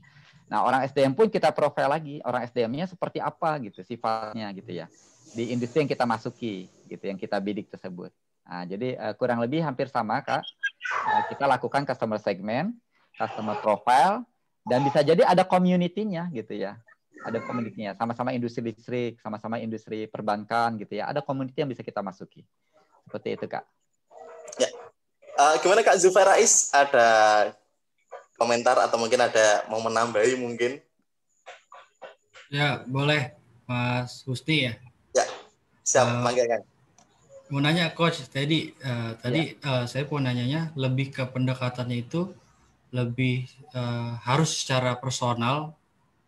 Nah, orang SDM pun kita profile lagi, orang SDM-nya seperti apa gitu sifatnya gitu ya. Di industri yang kita masuki gitu, yang kita bidik tersebut. Nah, jadi kurang lebih hampir sama, Kak. Kita lakukan customer segment, customer profile, dan bisa jadi ada community-nya gitu ya. Ada community-nya, sama-sama industri listrik, sama-sama industri perbankan gitu ya. Ada community yang bisa kita masuki. Seperti itu, Kak. Ya. Gimana Kak Zufair Rais? Ada komentar atau mungkin ada mau menambahi mungkin? Ya, boleh Mas Husni ya. Ya, siap. Mangga, Kang. Mau nanya Coach, tadi saya mau nanyanya lebih ke pendekatannya itu lebih harus secara personal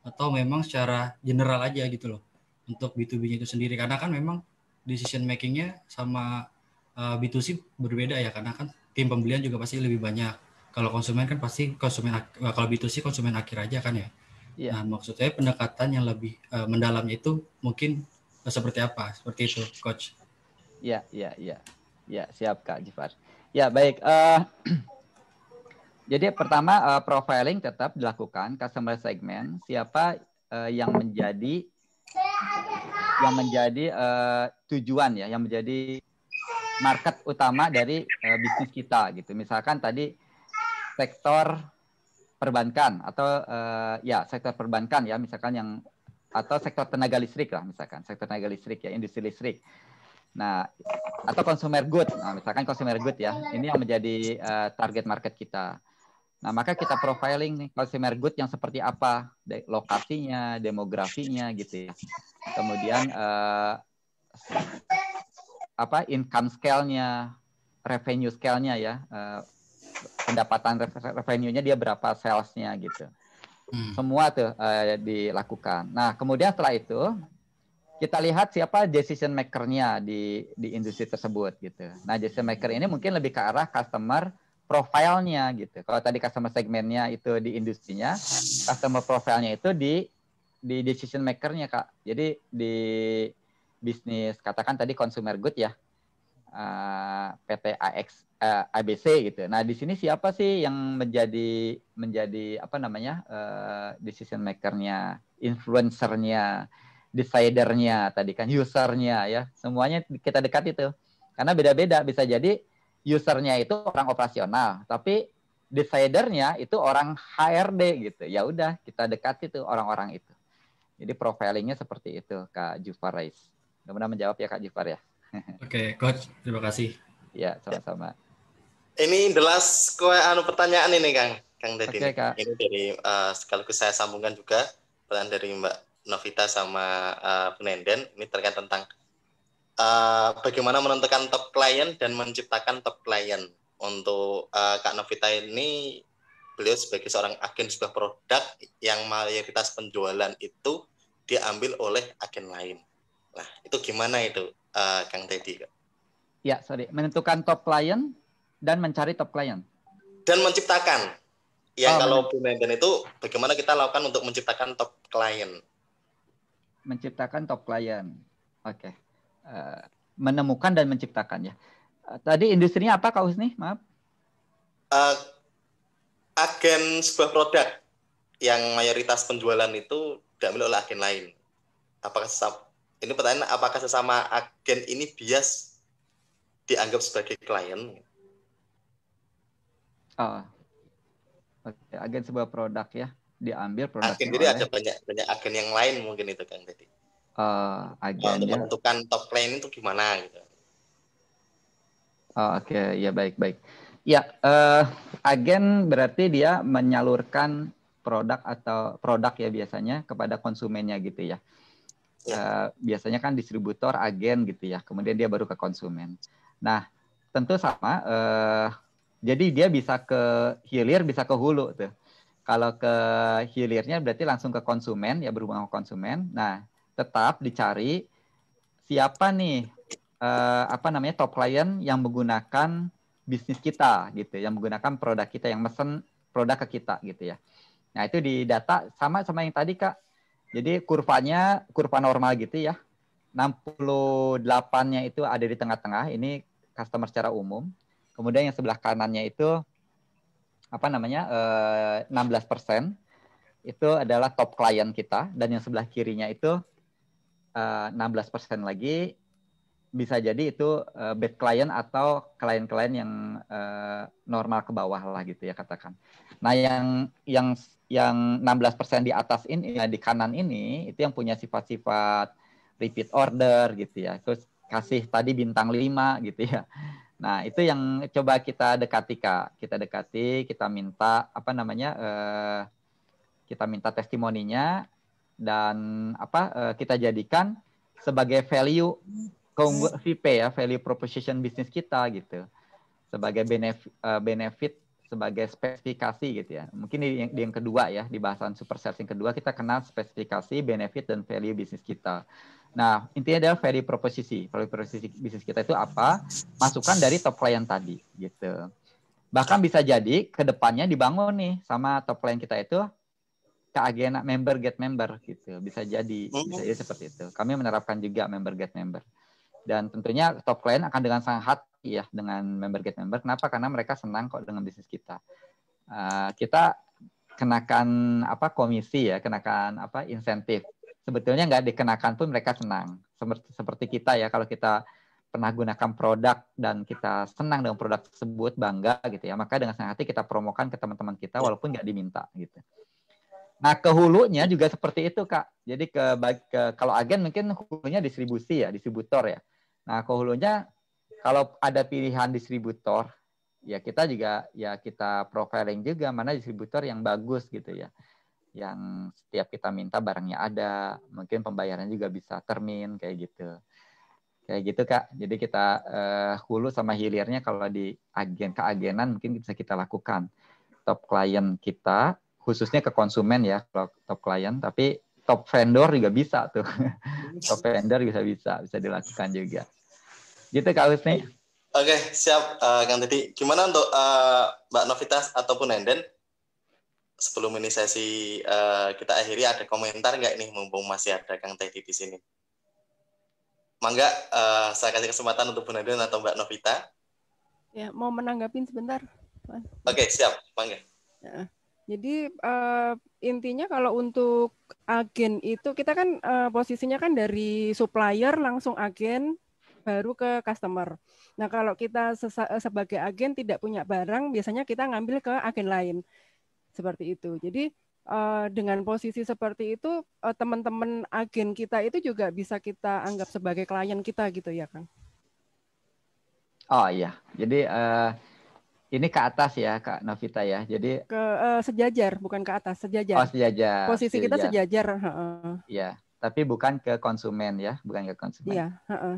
atau memang secara general aja gitu loh untuk B2B-nya itu sendiri, karena kan memang decision making-nya sama B2C berbeda ya, karena kan tim pembelian juga pasti lebih banyak. Kalau konsumen kan pasti kalau B2C konsumen akhir aja kan ya. Nah, maksud saya pendekatan yang lebih mendalamnya itu mungkin seperti apa? Seperti itu, Coach. Ya, siap Kak Jifar. Ya, baik. Jadi pertama profiling tetap dilakukan, customer segment, siapa yang menjadi menjadi tujuan ya, yang menjadi market utama dari bisnis kita gitu. Misalkan tadi sektor perbankan atau sektor perbankan ya, misalkan yang atau sektor tenaga listrik lah, misalkan sektor tenaga listrik ya, industri listrik. Nah, atau consumer good. Nah, misalkan consumer good ya, ini yang menjadi target market kita. Nah, maka kita profiling nih consumer good yang seperti apa, lokasinya, demografinya gitu ya. Kemudian income scale-nya, revenue scale-nya ya, pendapatan revenue-nya dia berapa, sales-nya gitu. Semua tuh dilakukan. Nah, kemudian setelah itu kita lihat siapa decision maker-nya di industri tersebut gitu. Nah, decision maker ini mungkin lebih ke arah customer profile-nya gitu. Kalau tadi customer segmennya itu di industrinya, customer profile-nya itu di decision maker-nya, Kak. Jadi di bisnis, katakan tadi consumer good ya, PT ABC gitu. Nah, di sini siapa sih yang menjadi apa namanya decision maker-nya, influencer-nya, decider-nya tadi kan, user-nya ya. Semuanya kita dekat itu. Karena beda-beda, bisa jadi usernya itu orang operasional, tapi decider-nya itu orang HRD gitu. Ya udah, kita dekati tuh orang-orang itu. Jadi profilingnya seperti itu, Kak Jufar Rais. Mudah-mudahan menjawab ya, Kak Jufar ya. Oke, Coach, terima kasih. Ya, sama-sama. Ini the last pertanyaan ini, Kang Dedi. Oke, Kak. Ini dari sekaligus saya sambungkan juga pertanyaan dari Mbak Novita sama Bu Nenden. Ini terkait tentang bagaimana menentukan top client dan menciptakan top client. Untuk Kak Novita ini, beliau sebagai seorang agen sebuah produk yang mayoritas penjualan itu diambil oleh agen lain. Nah, itu gimana itu, Kang Dedi? Ya, menentukan top client dan mencari top client. Dan menciptakan. Yang kalau Bu Nenden itu, bagaimana kita lakukan untuk menciptakan top client? Menciptakan top client. Oke. Menemukan dan menciptakan ya. Tadi industrinya apa, Kak Husni? Maaf. Agen sebuah produk yang mayoritas penjualan itu diambil oleh agen lain. Ini pertanyaan, apakah sesama agen ini bias dianggap sebagai klien? Oke. Agen sebuah produk ya, diambil produknya agen, jadi ada banyak agen yang lain mungkin itu, Kang Dedi. Agen untuk menentukan top client itu gimana gitu. Oke, ya baik. Ya, agen berarti dia menyalurkan produk ya biasanya kepada konsumennya gitu ya. Biasanya kan distributor, agen gitu ya. Kemudian dia baru ke konsumen. Nah, tentu sama. Jadi dia bisa ke hilir, bisa ke hulu tuh. Kalau ke hilirnya berarti langsung ke konsumen, ya berhubungan dengan konsumen. Nah, tetap dicari siapa nih top client yang menggunakan bisnis kita gitu, yang menggunakan produk kita, yang mesen produk ke kita gitu ya. Nah, itu di data sama yang tadi, Kak. Jadi kurva normal gitu ya. 68-nya itu ada di tengah-tengah, ini customer secara umum. Kemudian yang sebelah kanannya itu 16% itu adalah top client kita, dan yang sebelah kirinya itu 16% lagi bisa jadi itu bad client atau klien-klien yang normal ke bawah lah gitu ya katakan. Nah, yang 16% di atas ini, di kanan ini, itu yang punya sifat-sifat repeat order gitu ya. Terus kasih tadi bintang 5 gitu ya. Nah, itu yang coba kita dekati, Kak. Kita minta kita minta testimoninya, dan kita jadikan sebagai value VP ya, value proposition bisnis kita gitu, sebagai benefit, sebagai spesifikasi gitu ya. Mungkin di yang kedua ya, di bahasan super sales yang kedua kita kenal spesifikasi, benefit, dan value bisnis kita. Nah, intinya adalah value proposition bisnis kita itu apa? Masukan dari top client tadi gitu. Bahkan bisa jadi ke depannya dibangun nih sama top client kita itu ke agen member get member gitu. Bisa jadi seperti itu. Kami menerapkan juga member get member. Dan tentunya top client akan dengan sangat hati ya dengan member get member. Kenapa? Karena mereka senang kok dengan bisnis kita. Kita kenakan komisi ya, kenakan insentif. Sebetulnya nggak dikenakan pun mereka senang. seperti kita ya, kalau kita pernah gunakan produk dan kita senang dengan produk tersebut, bangga gitu ya, maka dengan senang hati kita promokan ke teman-teman kita walaupun nggak diminta gitu. Nah, ke hulunya juga seperti itu, Kak. Jadi kalau agen mungkin hulunya distribusi ya, distributor ya. Nah, ke hulunya kalau ada pilihan distributor, ya kita juga ya kita profiling juga mana distributor yang bagus gitu ya. Yang setiap kita minta barangnya ada, mungkin pembayaran juga bisa termin kayak gitu. Kayak gitu, Kak. Jadi kita hulu sama hilirnya kalau di keagenan mungkin bisa kita lakukan. Top klien kita, khususnya ke konsumen ya, kalau top klien, tapi top vendor juga bisa tuh. Top vendor bisa dilakukan juga. Gitu, Kak Husni. Oke, siap Kang Teddy. Gimana untuk Mbak Novitas ataupun Nenden? Sebelum ini sesi kita akhiri, ada komentar nggak nih, mumpung masih ada Kang Teddy di sini? Mangga, saya kasih kesempatan untuk Bu Nenden atau Mbak Novita. Ya, mau menanggapin sebentar. Oke, siap. Mangga. Ya. Jadi intinya kalau untuk agen itu kita kan posisinya kan dari supplier langsung agen baru ke customer. Nah, kalau kita sebagai agen tidak punya barang, biasanya kita ngambil ke agen lain. Seperti itu. Jadi dengan posisi seperti itu teman-teman agen kita itu juga bisa kita anggap sebagai klien kita gitu ya, Kang? Oh iya, jadi ini ke atas ya, Kak Novita ya. Jadi ke sejajar, bukan ke atas, sejajar. Oh, sejajar. Posisi kita sejajar. Iya, tapi bukan ke konsumen ya, bukan ke konsumen.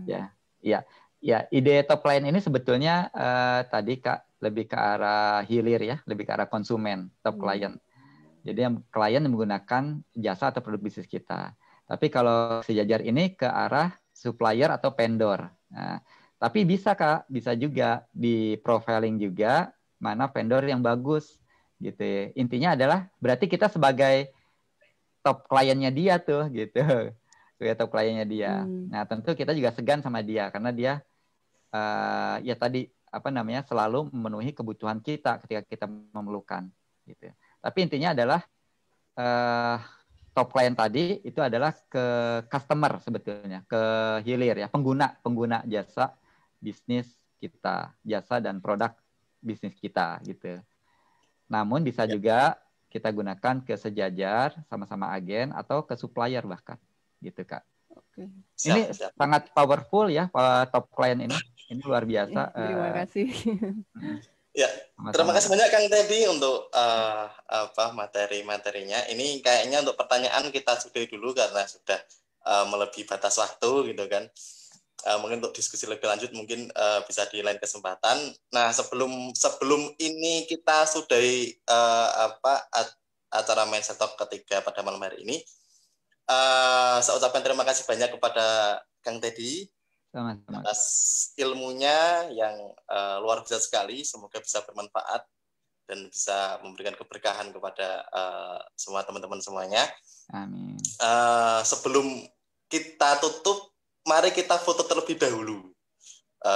Iya. Ya. Ide top line ini sebetulnya tadi Kak lebih ke arah hilir ya, lebih ke arah konsumen, top client. Jadi yang klien yang menggunakan jasa atau produk bisnis kita. Tapi kalau sejajar ini ke arah supplier atau vendor. Nah, tapi bisa Kak, bisa juga di profiling juga mana vendor yang bagus gitu. Intinya adalah berarti kita sebagai top kliennya dia tuh gitu. Sebagai top kliennya dia. Nah, tentu kita juga segan sama dia karena dia ya tadi selalu memenuhi kebutuhan kita ketika kita memerlukan gitu. Tapi intinya adalah top client tadi itu adalah ke customer sebetulnya, ke hilir ya, pengguna jasa bisnis kita, jasa dan produk bisnis kita gitu. Namun bisa juga kita gunakan ke sejajar sama-sama agen atau ke supplier bahkan gitu, Kak. Oke. Ini sangat powerful ya top client ini. Ini luar biasa. Terima kasih. Ya, terima kasih banyak Kang Teddy untuk materi-materinya. Ini kayaknya untuk pertanyaan kita sudahi dulu karena sudah melebihi batas waktu gitu kan. Mungkin untuk diskusi lebih lanjut mungkin bisa di lain kesempatan. Nah, sebelum ini kita sudahi acara Mindset Talk ketiga pada malam hari ini. Saya ucapkan terima kasih banyak kepada Kang Teddy atas ilmunya yang luar biasa sekali. Semoga bisa bermanfaat dan bisa memberikan keberkahan kepada semua teman-teman semuanya. Amin. Sebelum kita tutup, mari kita foto terlebih dahulu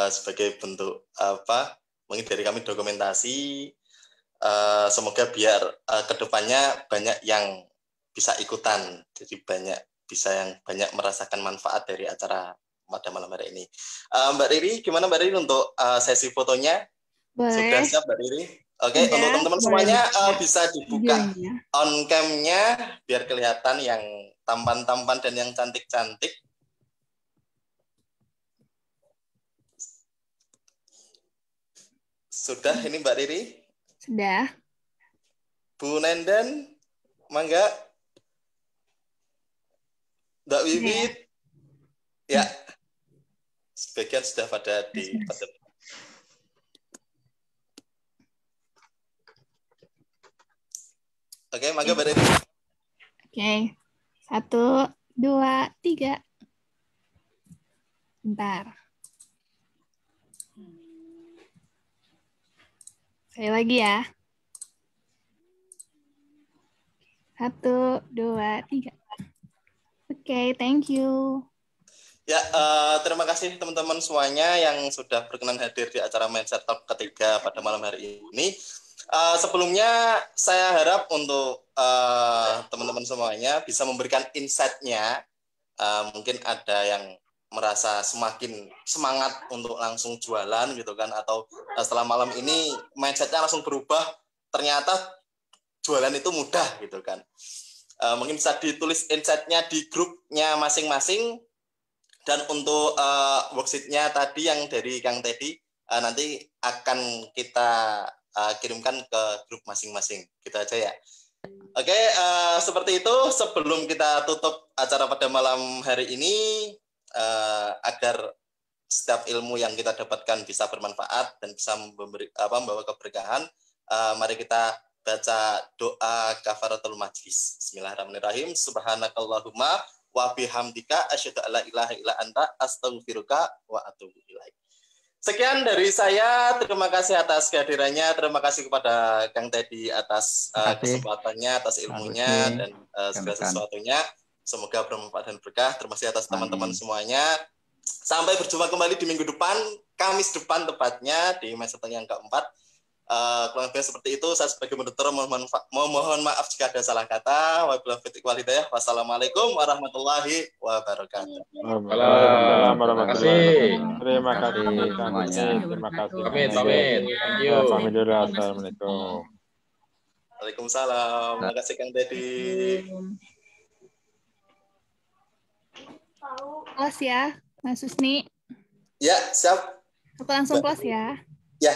sebagai bentuk mungkin dari kami dokumentasi. Semoga biar kedepannya banyak yang bisa ikutan, jadi banyak merasakan manfaat dari acara pada malam hari ini. Mbak Riri, gimana Mbak Riri untuk sesi fotonya? Boleh. Sudah siap Mbak Riri? Oke, untuk teman-teman semuanya bisa dibuka on cam-nya biar kelihatan yang tampan-tampan dan yang cantik-cantik. Sudah ini Mbak Riri? Sudah. Bu Nenden, mangga. Mbak Wiwit. Ya. Sebagian sudah pada Oke, mangga Mbak Riri. Oke. 1, 2, 3. Bentar. Sekali lagi ya. 1, 2, 3. Oke, thank you. Ya, terima kasih teman-teman semuanya yang sudah berkenan hadir di acara Mindset Talk ketiga pada malam hari ini. Sebelumnya saya harap untuk teman-teman semuanya bisa memberikan insight-nya. Mungkin ada yang merasa semakin semangat untuk langsung jualan gitu kan, atau setelah malam ini mindsetnya langsung berubah, ternyata jualan itu mudah gitu kan. Mungkin bisa ditulis insight-nya di grupnya masing-masing. Dan untuk worksheet-nya tadi yang dari Kang Teddy nanti akan kita kirimkan ke grup masing-masing. Gitu aja ya. Oke, seperti itu. Sebelum kita tutup acara pada malam hari ini, agar setiap ilmu yang kita dapatkan bisa bermanfaat dan bisa membawa keberkahan, mari kita baca doa kafaratul majlis. Bismillahirrahmanirrahim. Subhanakallahumma wa bihamdika asyhadu an la ilaha illa anta astaghfiruka wa atubu ilaik. Sekian dari saya. Terima kasih atas kehadirannya. Terima kasih kepada Kang Teddy atas kesempatannya, atas ilmunya, dan segala sesuatunya. Semoga bermanfaat dan berkah. Terima kasih atas teman-teman semuanya. Sampai berjumpa kembali di minggu depan, Kamis depan tepatnya, di Master yang keempat. Kurang lebih seperti itu. Saya sebagai moderator mohon maaf jika ada salah kata. Wassalamualaikum warahmatullahi wabarakatuh. Waalaikumsalam warahmatullahi wabarakatuh. Terima kasih semuanya. Terima kasih. Amin. Thank you. Assalamualaikum. Waalaikumsalam. Terima kasih Kang Teddy. Close ya, Mas Susni. Ya, siap. Aku langsung close ya. Ya.